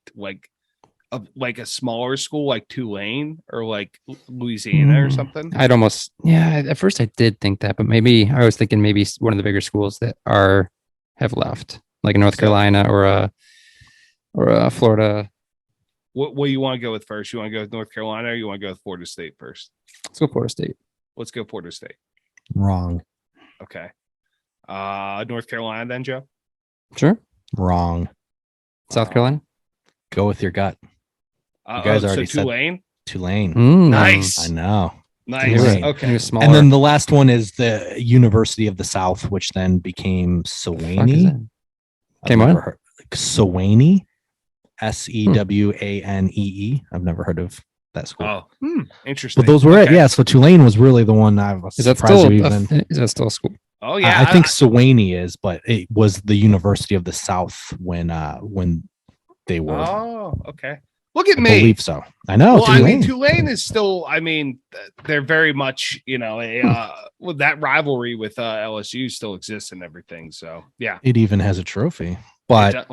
a smaller school like Tulane or like Louisiana or something? I'd almost at first I did think that, but maybe I was thinking maybe one of the bigger schools that have left, like North Carolina or a Florida. What you want to go with first? You want to go with North Carolina or you want to go with Florida State first? Let's go Florida State. Let's go Florida State. Wrong. Okay. North Carolina then, Joe? Sure. Wrong. South Carolina? Go with your gut. You guys already said Tulane? Tulane. Nice. I know. Nice. Tulane. Okay. And then the last one is the University of the South, which then became Sewanee. Sewanee. Sewanee. I've never heard of that school. Oh, interesting. But those were it. Yeah. So Tulane was really the one I was surprised is that still a school? Oh yeah. I think Sewanee is, but it was the University of the South when they were. Oh, okay. Look at me. I believe so. I know. Well, Tulane. I mean, Tulane is still. I mean, they're very much. Well, that rivalry with LSU still exists and everything. So yeah, it even has a trophy, but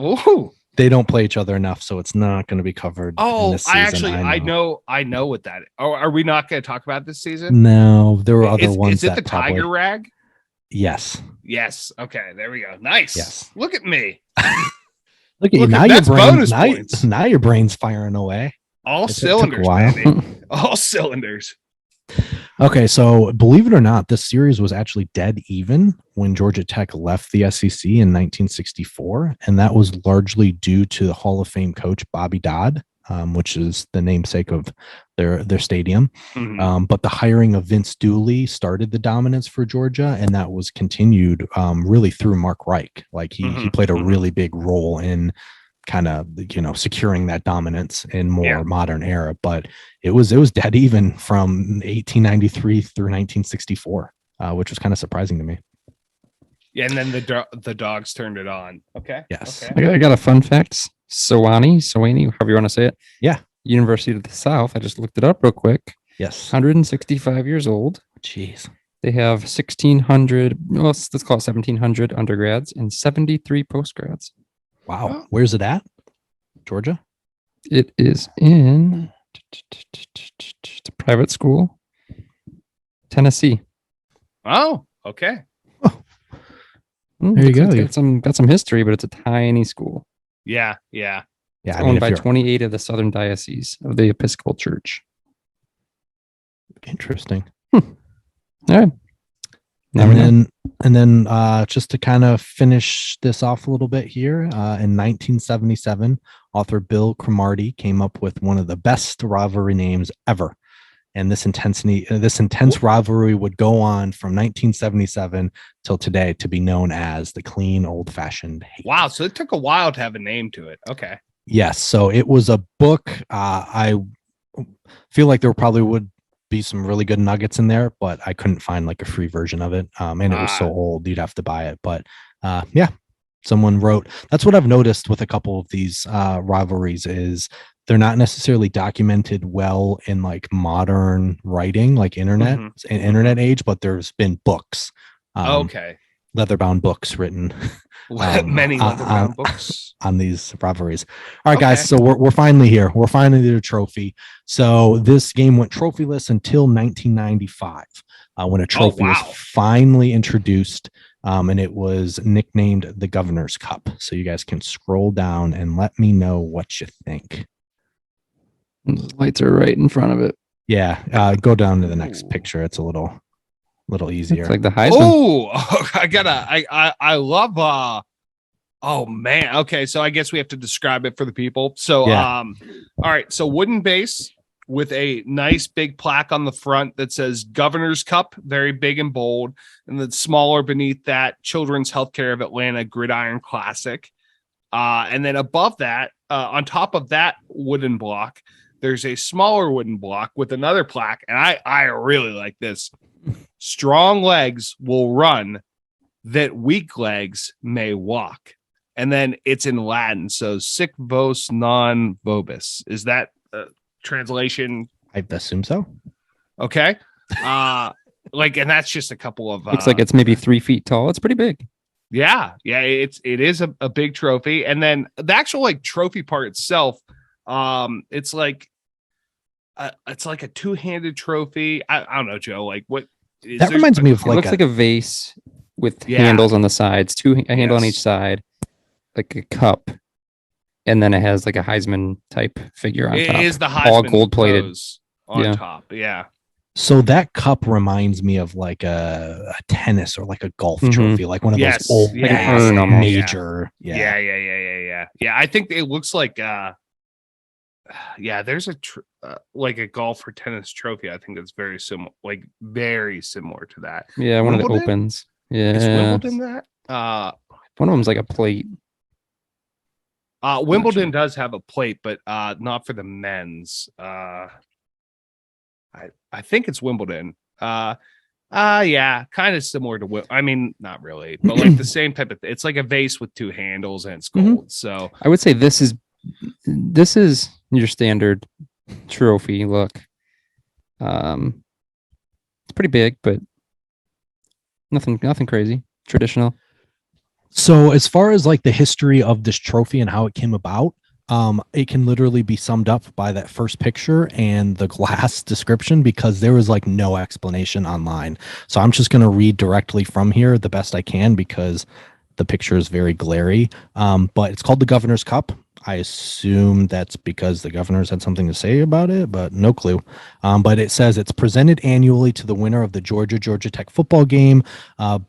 they don't play each other enough, so it's not going to be covered. Oh, I know what that is. Oh, are we not going to talk about this season? No, there were other ones. Is it the Tiger Rag? Yes. Yes. Okay. There we go. Nice. Yes. Look at me. Look at you now. Now your brain's firing away. All cylinders, baby. All cylinders. Okay, so believe it or not, this series was actually dead even when Georgia Tech left the SEC in 1964, and that was largely due to the Hall of Fame coach Bobby Dodd, which is the namesake of their stadium. Mm-hmm. But the hiring of Vince Dooley started the dominance for Georgia, and that was continued really through Mark Reich. Like he played a really big role in kind of securing that dominance in more modern era. But it was dead even from 1893 through 1964, which was kind of surprising to me. Yeah, and then the Dogs turned it on. Okay. Yes. Okay. I got a fun fact. Sewanee, however you want to say it. Yeah. University of the South. I just looked it up real quick. Yes. 165 years old. Jeez. They have 1,600, well, let's call it 1,700 undergrads and 73 postgrads. Wow. Oh. Where's it at? Georgia? It is in, it's a private school, Tennessee. Oh, okay. Oh. There you go. Got some history, but it's a tiny school. Yeah. It's owned by 28 of the Southern Diocese of the Episcopal Church. Interesting. All right. And then just to kind of finish this off a little bit here, in 1977, author Bill Cromartie came up with one of the best rivalry names ever. And this intense rivalry would go on from 1977 till today to be known as the clean old-fashioned hate. Wow, so it took a while to have a name to it. Okay. Yes, so it was a book. I feel like there probably would be some really good nuggets in there, but I couldn't find like a free version of it. And it was so old, you'd have to buy it. But yeah, someone wrote. That's what I've noticed with a couple of these rivalries is they're not necessarily documented well in like modern writing, like internet age, but there's been books. Okay. Leather-bound books written. Many leather-bound books on these rivalries. All right, guys. So we're finally here. We're finally the trophy. So this game went trophyless until 1995, when a trophy was finally introduced, and it was nicknamed the Governor's Cup. So you guys can scroll down and let me know what you think. The lights are right in front of it. Yeah, go down to the next picture. It's a little easier. It's like the Heisman. Oh, I love oh man. Okay, so I guess we have to describe it for the people. So all right, so wooden base with a nice big plaque on the front that says Governor's Cup, very big and bold, and then smaller beneath that, Children's Healthcare of Atlanta Gridiron Classic. And then above that, on top of that wooden block, there's a smaller wooden block with another plaque, and I really like this. Strong legs will run, that weak legs may walk. And then it's in Latin, so sic vos non vobis. Is that translation? I assume so. Okay. And that's just a couple of looks like it's maybe 3 feet tall. It's pretty big. Yeah, it is a big trophy. And then the actual like trophy part itself, it's like a two-handed trophy. I don't know, Joe. Like what? That reminds me of it looks like a vase with handles on the sides, a handle on each side, like a cup, and then it has like a Heisman type figure on top. It is the Heisman all gold plated on top. Yeah. So that cup reminds me of like a tennis or like a golf trophy, like one of those old major. Yeah. I think it looks like there's like a golf or tennis trophy. I think that's very similar to that. Yeah, one of the opens. Yeah, is Wimbledon that? One of them's like a plate. Wimbledon does have a plate, but not for the men's. I think it's Wimbledon. Kind of similar to I mean, not really, but like the same type of. It's like a vase with two handles and it's gold. So I would say this is your standard trophy look. It's pretty big, but nothing crazy. Traditional. So as far as like the history of this trophy and how it came about, it can literally be summed up by that first picture and the glass description, because there was like no explanation online. So I'm just going to read directly from here the best I can, because the picture is very glary. But it's called the Governor's Cup. I assume that's because the Governors had something to say about it, but no clue. But it says it's presented annually to the winner of the Georgia Tech football game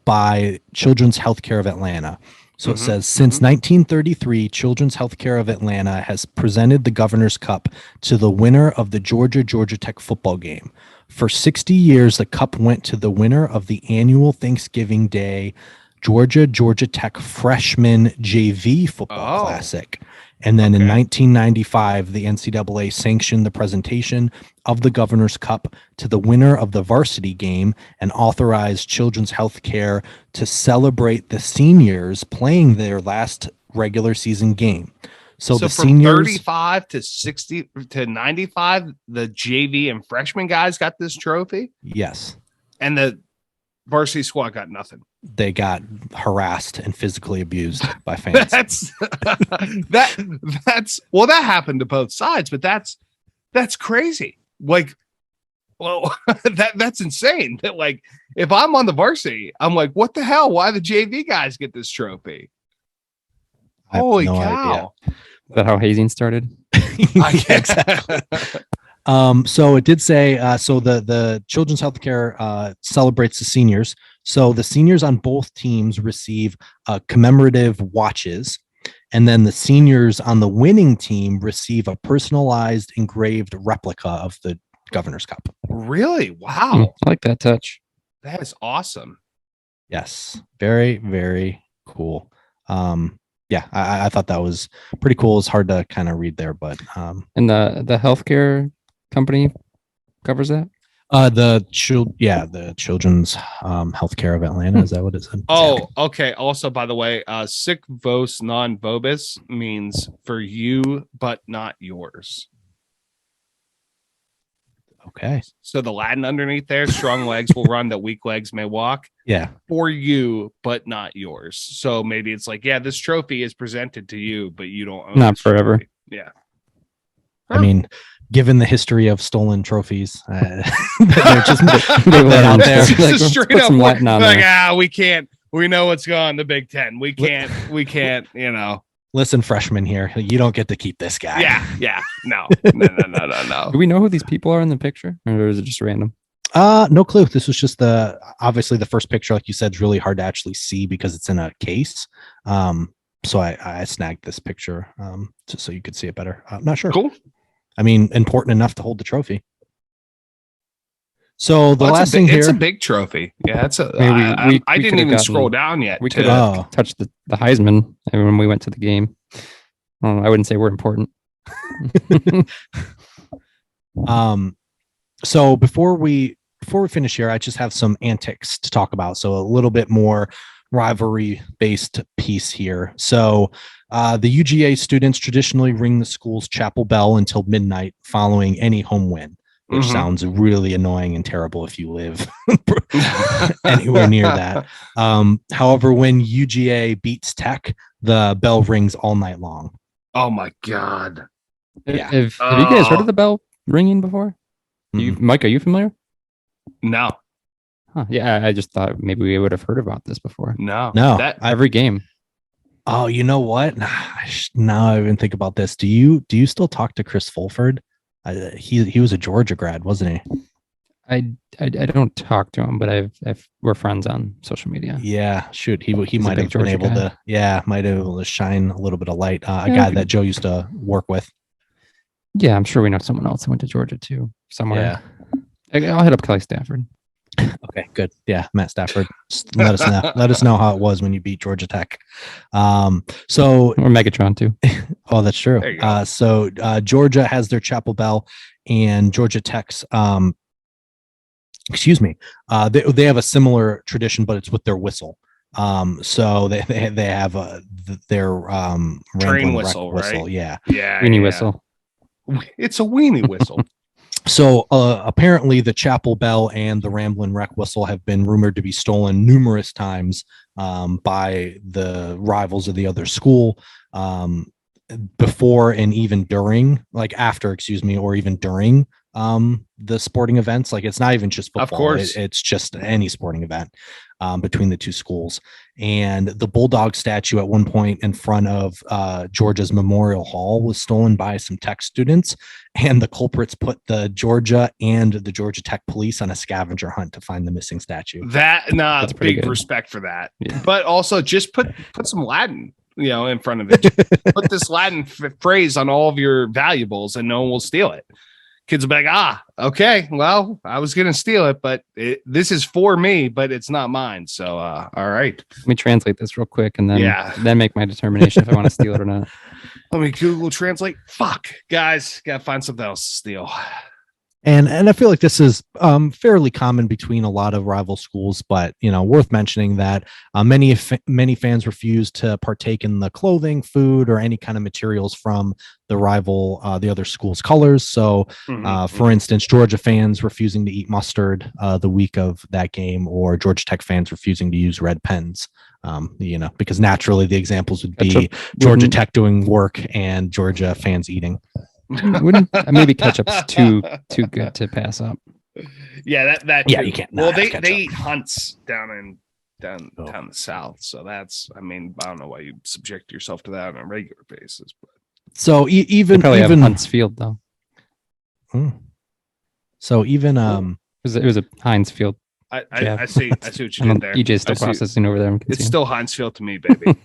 by Children's Healthcare of Atlanta. So it says, since 1933, Children's Healthcare of Atlanta has presented the Governor's Cup to the winner of the Georgia Tech football game. For 60 years, the cup went to the winner of the annual Thanksgiving Day Georgia Tech freshman JV football classic. And then in 1995, the NCAA sanctioned the presentation of the Governor's Cup to the winner of the varsity game and authorized Children's Healthcare to celebrate the seniors playing their last regular season game. So the from seniors, 35 to 60 to 95, the JV and freshman guys got this trophy. Yes. And the varsity squad got nothing. They got harassed and physically abused by fans. That happened to both sides, but that's crazy. Like, well, that's insane. That like, if I'm on the varsity, I'm like, what the hell? Why the JV guys get this trophy? Holy cow! Idea. Is that how hazing started? Exactly. So it did say, so the Children's Healthcare celebrates the seniors. So the seniors on both teams receive commemorative watches, and then the seniors on the winning team receive a personalized engraved replica of the Governor's Cup. Really? Wow. I like that touch. That is awesome. Yes, very, very cool. Yeah, I thought that was pretty cool. It's hard to kind of read there, but And the healthcare company covers that. the Children's Healthcare of Atlanta, is that what it said? Oh, okay. Also, by the way, sic vos non vobis means for you but not yours. Okay. So the Latin underneath there, strong legs will run, that weak legs may walk. Yeah. For you, but not yours. So maybe it's like, yeah, this trophy is presented to you, but you don't own Not this forever. trophy. Yeah. I mean, given the history of stolen trophies, they're just They that out want there. It's Like, just straight put up some Latin on like, there. we can't. We know what's gone. The Big Ten. We can't. You know. Listen, freshman here, you don't get to keep this guy. Yeah. No. Do we know who these people are in the picture, or is it just random? No clue. This was just obviously the first picture, like you said, is really hard to actually see because it's in a case. So I snagged this picture just so you could see it better. I'm not sure. Cool. I mean, important enough to hold the trophy. So the last thing here, it's a big trophy. Yeah, it's a. I mean, I we didn't could've even scroll down yet. We to- could have touched the Heisman when we went to the game. I wouldn't say we're important. So before we finish here, I just have some antics to talk about. So a little bit more rivalry based piece here. So the UGA students traditionally ring the school's chapel bell until midnight following any home win, which sounds really annoying and terrible if you live anywhere near that. However, when UGA beats Tech, the bell rings all night long. Oh my God. Yeah. Have you guys heard of the bell ringing before? Mike, are you familiar? No. Huh. Yeah, I just thought maybe we would have heard about this before. No. Every game. Oh, you know what? Now I even think about this. Do you still talk to Chris Fulford? He was a Georgia grad, wasn't he? I don't talk to him, but we're friends on social media. Yeah, shoot, he might a have big been Georgia able guy. to. Yeah, might have been able to shine a little bit of light. A guy that Joe used to work with. Yeah, I'm sure we know someone else who went to Georgia too, somewhere. Yeah. I'll hit up Kelly Stafford. Okay, good. Yeah, Matt Stafford. Just let us know. Let us know how it was when you beat Georgia Tech. So Or Megatron too. Oh, that's true. There you go. So Georgia has their chapel bell, and Georgia Tech's they have a similar tradition, but it's with their whistle. So they have their Train Ramblin' whistle, Wreck right? Yeah. Yeah. Weenie whistle. It's a weenie whistle. So apparently the chapel bell and the Ramblin' Wreck whistle have been rumored to be stolen numerous times by the rivals of the other school before and even during, like after, or even during the sporting events. Like it's not even just football. Of course. It's just any sporting event between the two schools. And the Bulldog statue at one point in front of Georgia's Memorial Hall was stolen by some Tech students, and the culprits put the Georgia and the Georgia Tech police on a scavenger hunt to find the missing statue. That's pretty big good. respect for that. Yeah. But also just put some Latin, in front of it. Just put this Latin phrase on all of your valuables, and no one will steal it. Kids will be like, okay, well, I was gonna steal it, but this is for me, but it's not mine. So, all right. Let me translate this real quick and then make my determination if I want to steal it or not. Let me Google Translate. Fuck, guys, gotta find something else to steal. And I feel like this is fairly common between a lot of rival schools, but worth mentioning that many fans refuse to partake in the clothing, food, or any kind of materials from the other school's colors. So, for instance, Georgia fans refusing to eat mustard the week of that game, or Georgia Tech fans refusing to use red pens. Because naturally the examples would be Georgia Tech doing work and Georgia fans eating. Wouldn't maybe ketchup's too good to pass up? Yeah, that Yeah, too. you can't. Well, Nah, they eat hunts down the south, so that's. I don't know why you subject yourself to that on a regular basis, but So They even probably have Hunts Field though. So even It was a Heinz Field. I see what you did there. EJ's still processing over there. It's still Heinz Field to me, baby.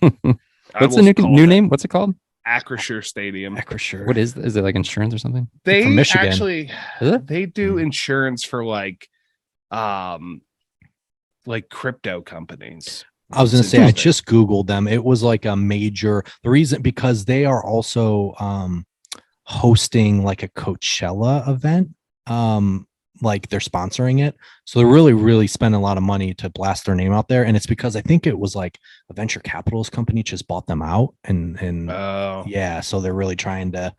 What's the new name? What's it called? Acrisure Stadium. Acrisure. What is it like insurance or something? They From Michigan. actually Is it? they do insurance for like crypto companies. I was going to It's say, I interesting. just Googled them. It was like a major, the reason, because they are also hosting like a Coachella event. Like they're sponsoring it. So they're really, really spending a lot of money to blast their name out there. And it's because I think it was like a venture capitalist company just bought them out. And yeah, so they're really trying to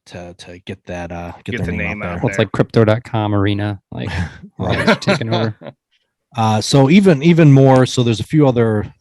get that, get their name out there. Well, it's like crypto.com arena, like Right. taking over. So even more, so there's a few other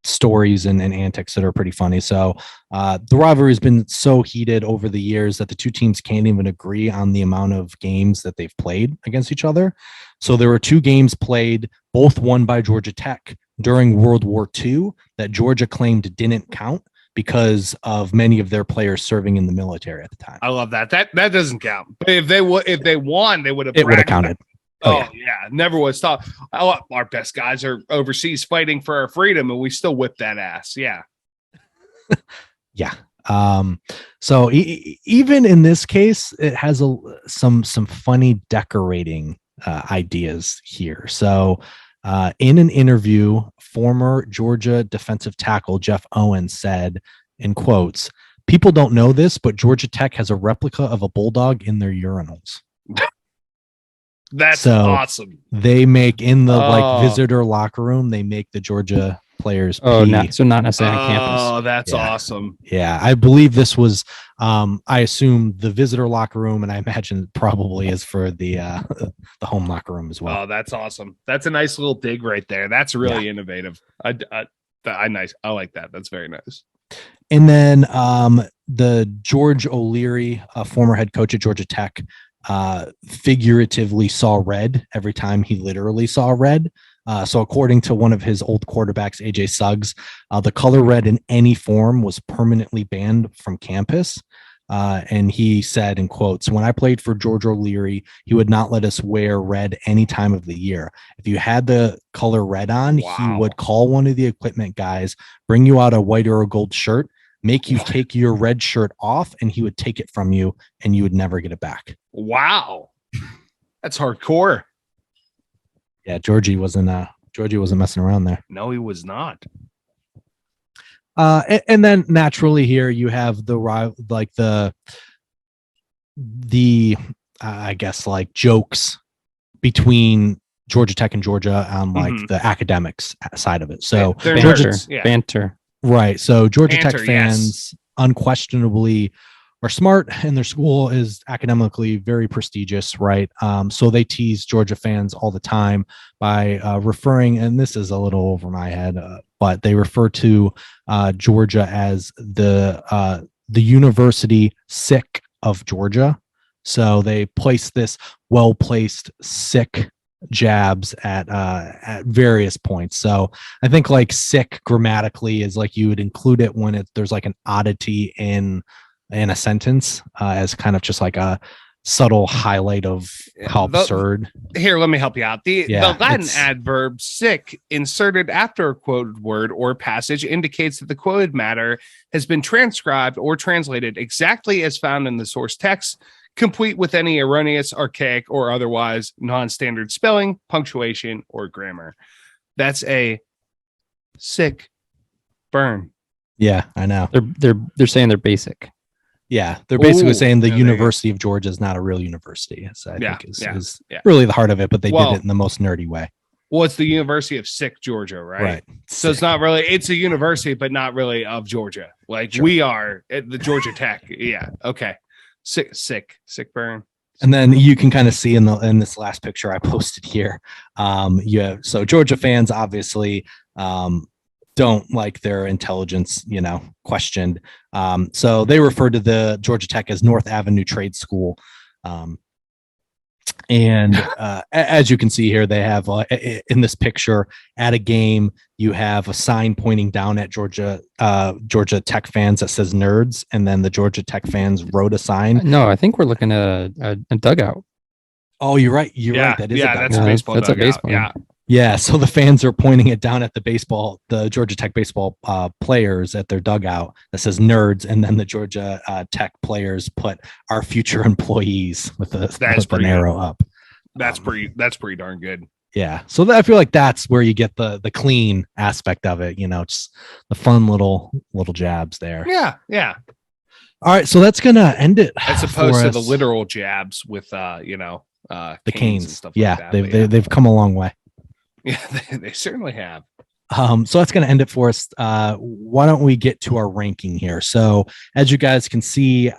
stories and antics that are pretty funny. So the rivalry has been so heated over the years that the two teams can't even agree on the amount of games that they've played against each other. So there were 2 games played, both won by Georgia Tech during World War II, that Georgia claimed didn't count because of many of their players serving in the military at the time. I love that. That doesn't count. But if they won, they would have. It would have counted. Oh yeah, never was thought. Our best guys are overseas fighting for our freedom, and we still whip that ass. Yeah, yeah. So even in this case, it has some funny decorating ideas here. So in an interview, former Georgia defensive tackle Jeff Owens said, in quotes, "People don't know this, but Georgia Tech has a replica of a bulldog in their urinals." That's so awesome. They make in the like visitor locker room, they make the Georgia players pee. Not necessarily on campus. Oh, that's awesome. Yeah, I believe this was I assume the visitor locker room, and I imagine it probably is for the home locker room as well. Oh, that's awesome. That's a nice little dig right there. That's really innovative. I like that. That's very nice. And then the George O'Leary, former head coach at Georgia Tech, figuratively saw red every time he literally saw red. So according to one of his old quarterbacks, AJ Suggs, the color red in any form was permanently banned from campus. And he said, in quotes, "When I played for George O'Leary, he would not let us wear red any time of the year. If you had the color red on, he would call one of the equipment guys, bring you out a white or a gold shirt, make you take your red shirt off, and he would take it from you, and you would never get it back." Wow, that's hardcore. Yeah, Georgie wasn't messing around there. No, he was not. And then naturally here you have the I guess like jokes between Georgia Tech and Georgia on like the academics side of it. So banter. Right. So Georgia Banter, Tech fans unquestionably are smart, and their school is academically very prestigious, right? So they tease Georgia fans all the time by referring, and this is a little over my head, but they refer to Georgia as the University Sick of Georgia. So they place this well-placed sick jabs at various points. So I think like sick grammatically is like you would include it when there's like an oddity in a sentence as kind of just like a subtle highlight of how absurd. Here, let me help you out. The Latin adverb sick inserted after a quoted word or passage indicates that the quoted matter has been transcribed or translated exactly as found in the source text, complete with any erroneous, archaic, or otherwise non-standard spelling, punctuation, or grammar. That's a sick burn. Yeah, I know. They're saying they're basic. Yeah, they're basically saying the University of Georgia is not a real university. So I think is really the heart of it, but they did it in the most nerdy way. Well, it's the University of Sick Georgia, right? So it's not really, it's a university, but not really of Georgia. Like we are at the Georgia Tech. Yeah. Okay. Sick burn. And then you can kind of see in this last picture I posted here. So Georgia fans obviously don't like their intelligence, questioned. So they refer to the Georgia Tech as North Avenue Trade School. And as you can see here, they have in this picture at a game, you have a sign pointing down at Georgia Tech fans that says nerds. And then the Georgia Tech fans wrote a sign. No, I think we're looking at a dugout. Oh, you're right. You're right. That is a dugout. That's a baseball. That's dugout. a baseball. Yeah. Yeah, so the fans are pointing it down at the Georgia Tech baseball, players at the Georgia Tech baseball players at their dugout that says nerds, and then the Georgia Tech players put our future employees with an arrow up. That's pretty darn good. Yeah, so I feel like that's where you get the clean aspect of it, just the fun little jabs there. Yeah. All right, so that's gonna end it. As opposed to the literal jabs with the canes and stuff. Yeah, like that. they've come a long way. Yeah, they certainly have. So that's going to end it for us. Why don't we get to our ranking here? So as you guys can see,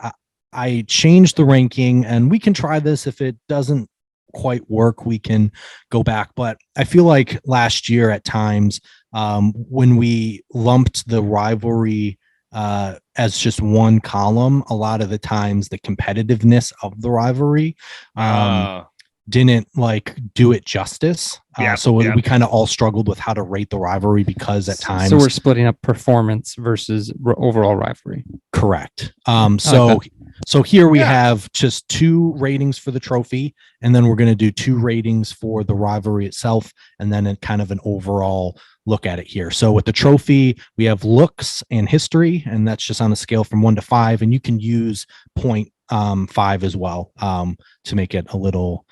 I changed the ranking, and we can try this. If it doesn't quite work, we can go back. But I feel like last year at times, when we lumped the rivalry as just one column, a lot of the times the competitiveness of the rivalry didn't do it justice. We kind of all struggled with how to rate the rivalry, because at times, so we're splitting up performance versus overall rivalry. Correct. So here we have just 2 ratings for the trophy, and then we're going to do 2 ratings for the rivalry itself, and then kind of an overall look at it here. So with the trophy, we have looks and history, and that's just on a scale from 1 to 5, and you can use 0.5 as well to make it a little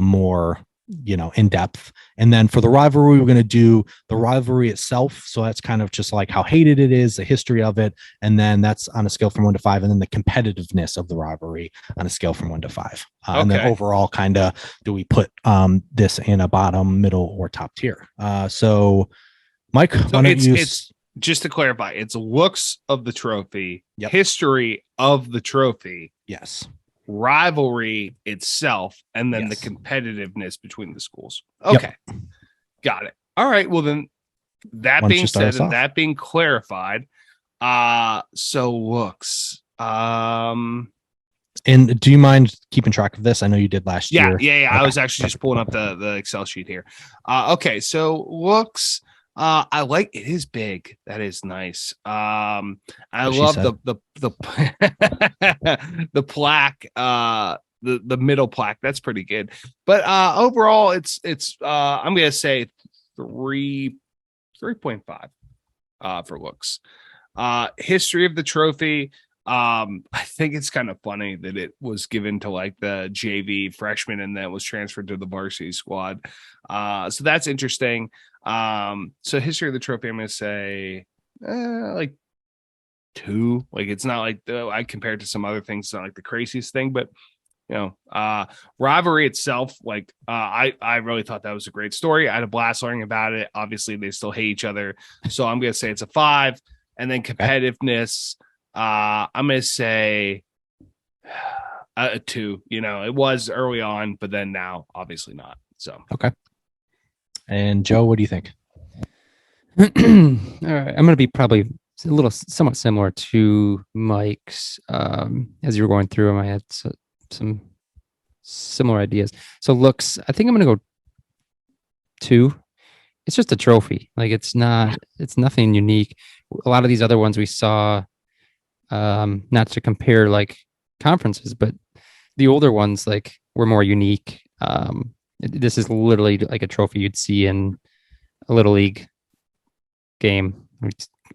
more in depth. And then for the rivalry, we're going to do the rivalry itself, so that's kind of just like how hated it is, the history of it, and then that's on a scale from 1 to 5, and then the competitiveness of the rivalry on a scale from 1 to 5. And then overall, kind of, do we put this in a bottom, middle, or top tier? So Mike, why don't you... It's just to clarify, it's looks of the trophy, history of the trophy, yes, rivalry itself, and then the competitiveness between the schools. Okay. Got it. All right. Well, then, that being said, and that being clarified, so looks. And do you mind keeping track of this? I know you did last year. Yeah. Okay. I was actually just pulling up the Excel sheet here. Okay. So looks. I like it. Is big. That is nice. I love the the plaque. The middle plaque. That's pretty good. But overall, it's I'm gonna say 3.5 for looks. History of the trophy. I think it's kind of funny that it was given to the JV freshman and then was transferred to the varsity squad. So that's interesting. So history of the trophy, I'm going to say 2. It's not I compared to some other things. It's not the craziest thing, but rivalry itself, I really thought that was a great story. I had a blast learning about it. Obviously they still hate each other. So I'm going to say it's a 5. And then competitiveness, I'm going to say a 2. It was early on, but then now obviously not. So, okay. And Joe, what do you think? All right. I'm going to be probably a little somewhat similar to Mike's. As you were going through them, I had some similar ideas. So looks, I think I'm going to go 2. It's just a trophy. It's nothing unique. A lot of these other ones we saw, not to compare conferences, but the older ones were more unique. This is literally a trophy you'd see in a little league game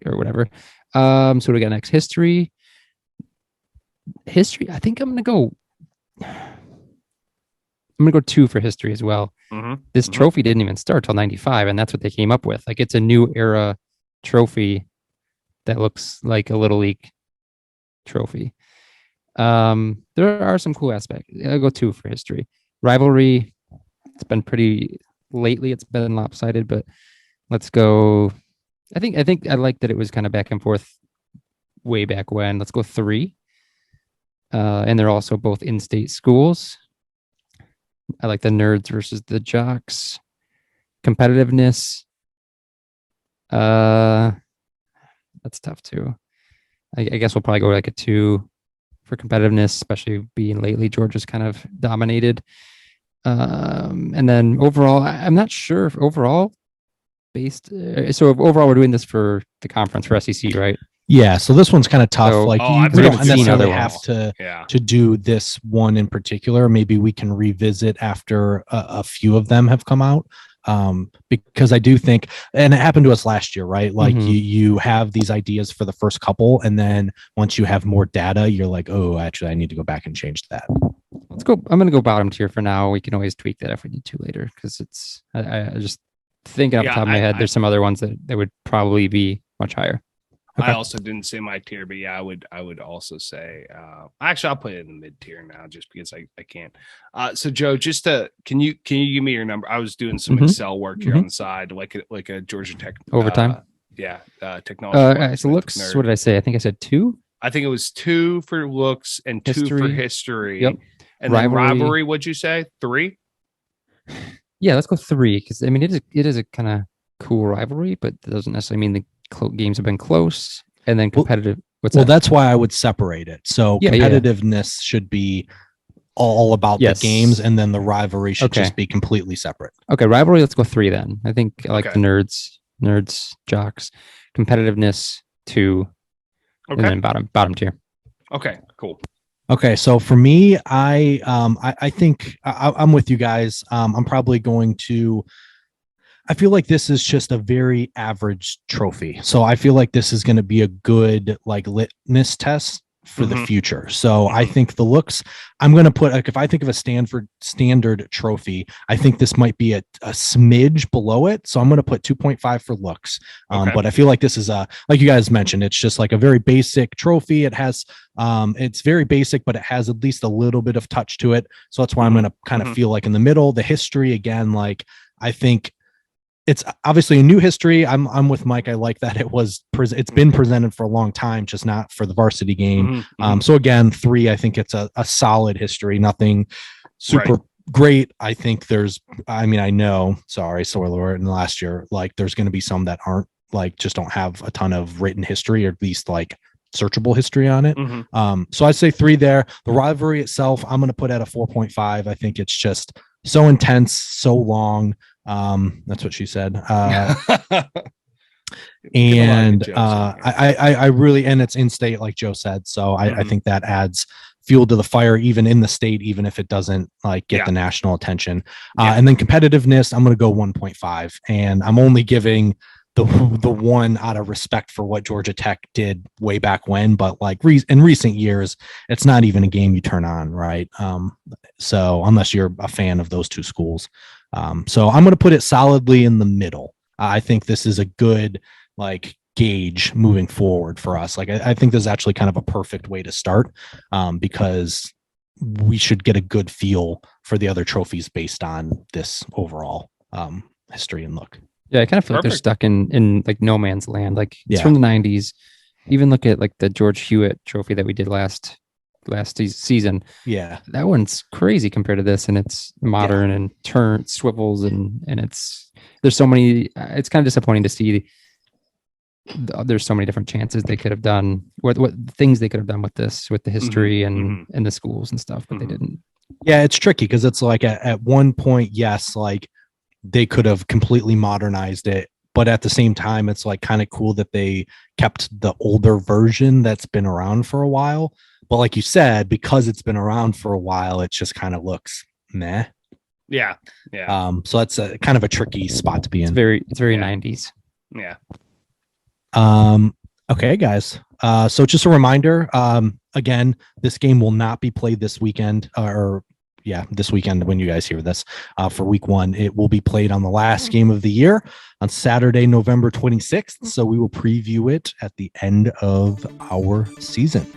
or whatever. So what do we got next? History. I think I'm gonna go 2 for history as well. This trophy didn't even start till 95, and that's what they came up with. It's a new era trophy that looks like a little league trophy. There are some cool aspects. I'll go 2 for history. Rivalry, it's been pretty lately. It's been lopsided, but let's go. I think I like that it was kind of back and forth way back when. Let's go 3. And they're also both in-state schools. I like the nerds versus the jocks. Competitiveness. That's tough too. I guess we'll probably go a 2 for competitiveness, especially being lately Georgia's kind of dominated. And then overall, I'm not sure if overall so overall we're doing this for the conference for SEC, right? Yeah, so this one's kind of tough. So, we don't necessarily have to do this one in particular. Maybe we can revisit after a few of them have come out. Because I do think, and it happened to us last year, right? Like Mhm. you have these ideas for the first couple, and then once you have more data, you're like, oh, actually, I need to go back and change that. Let's go. I'm going to go bottom tier for now. We can always tweak that if we need to later, because I just thinking off the Yeah, top of my head, there's some other ones that would probably be much higher. I also didn't say my tier, but yeah, I would also say actually I'll put it in the mid tier now just because I can't. So Joe, just can you give me your number? I was doing some Mhm. Excel work here Mhm. on the side, like a Georgia Tech Overtime? Technology. So looks, nerd. what did I say? I think I said 2. I think it was 2 for looks and 2 for History. history. Yep. And then Rivalry. rivalry, what'd you say? 3? Yeah, let's go 3, because I mean it is a kind of cool rivalry, but it doesn't necessarily mean the games have been close. And then competitive. Well, that's why I would separate it. So Yeah, competitiveness should be all about Yes. the games, and then the rivalry should Okay. just be completely separate. Okay, rivalry. Let's go 3 then. I think I like Okay. the nerds, jocks. Competitiveness 2, and Okay. then bottom tier. Okay, cool. Okay, so for me, I think I'm with you guys. I'm probably going to. I feel like this is just a very average trophy. So I feel like this is going to be a good like litmus test for the future. So I think the looks, I'm going to put, like, if I think of a standard trophy, I think this might be a smidge below it. So I'm going to put 2.5 for looks. But I feel like this is like you guys mentioned, it's just like a very basic trophy. It has, it's very basic, but it has at least a little bit of touch to it. So that's why I'm going to kind of feel like in the middle. The history, again, like I think it's obviously a new history. I'm with Mike. I like that it's been presented for a long time, just not for the varsity game. So again, 3, I think it's a solid history, nothing super great. I think I know, sorry, spoiler in the last year, like there's going to be some that aren't like, just don't have a ton of written history, or at least like searchable history on it. So I'd say 3 there. The rivalry itself, I'm going to put at a 4.5. I think it's just so intense, so long. That's what she said. And I really, and it's in state, like Joe said. So I think that adds fuel to the fire, even in the state, even if it doesn't like get the national attention. And then competitiveness, I'm going to go 1.5, and I'm only giving the one out of respect for what Georgia Tech did way back when, but like in recent years, it's not even a game you turn on, right? So unless you're a fan of those two schools. So I'm going to put it solidly in the middle. I think this is a good like gauge moving forward for us. Like I think this is actually kind of a perfect way to start, because we should get a good feel for the other trophies based on this overall history and look. Yeah, I kind of feel like they're stuck in like no man's land. Like it's from the 90s. Even look at like the George Hewitt trophy that we did last season. Yeah, that one's crazy compared to this, and it's modern and swivels and there's so many. It's kind of disappointing to see. There's so many different chances they could have done. What things they could have done with this, with the history and the schools and stuff, but they didn't. Yeah, it's tricky because it's like at one point, yes, like they could have completely modernized it, but at the same time, it's like kind of cool that they kept the older version that's been around for a while. But like you said, because it's been around for a while, it just kind of looks meh. Yeah. So that's a kind of a tricky spot to be in. It's very 90s. Yeah. Okay, guys. So just a reminder, again, this game will not be played this weekend, this weekend when you guys hear this, for week 1. It will be played on the last game of the year on Saturday, November 26th. So we will preview it at the end of our season.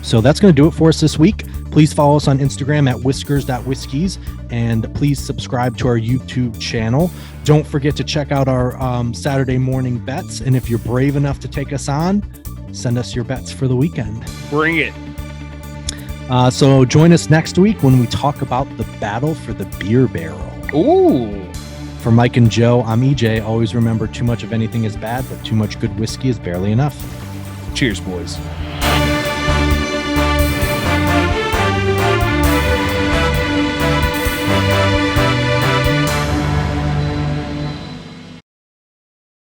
So that's going to do it for us this week. Please follow us on Instagram at whiskers.whiskies, and please subscribe to our YouTube channel. Don't forget to check out our Saturday morning bets. And if you're brave enough to take us on, send us your bets for the weekend. Bring it. So join us next week when we talk about the battle for the beer barrel. Ooh. For Mike and Joe, I'm EJ. Always remember, too much of anything is bad, but too much good whiskey is barely enough. Cheers, boys.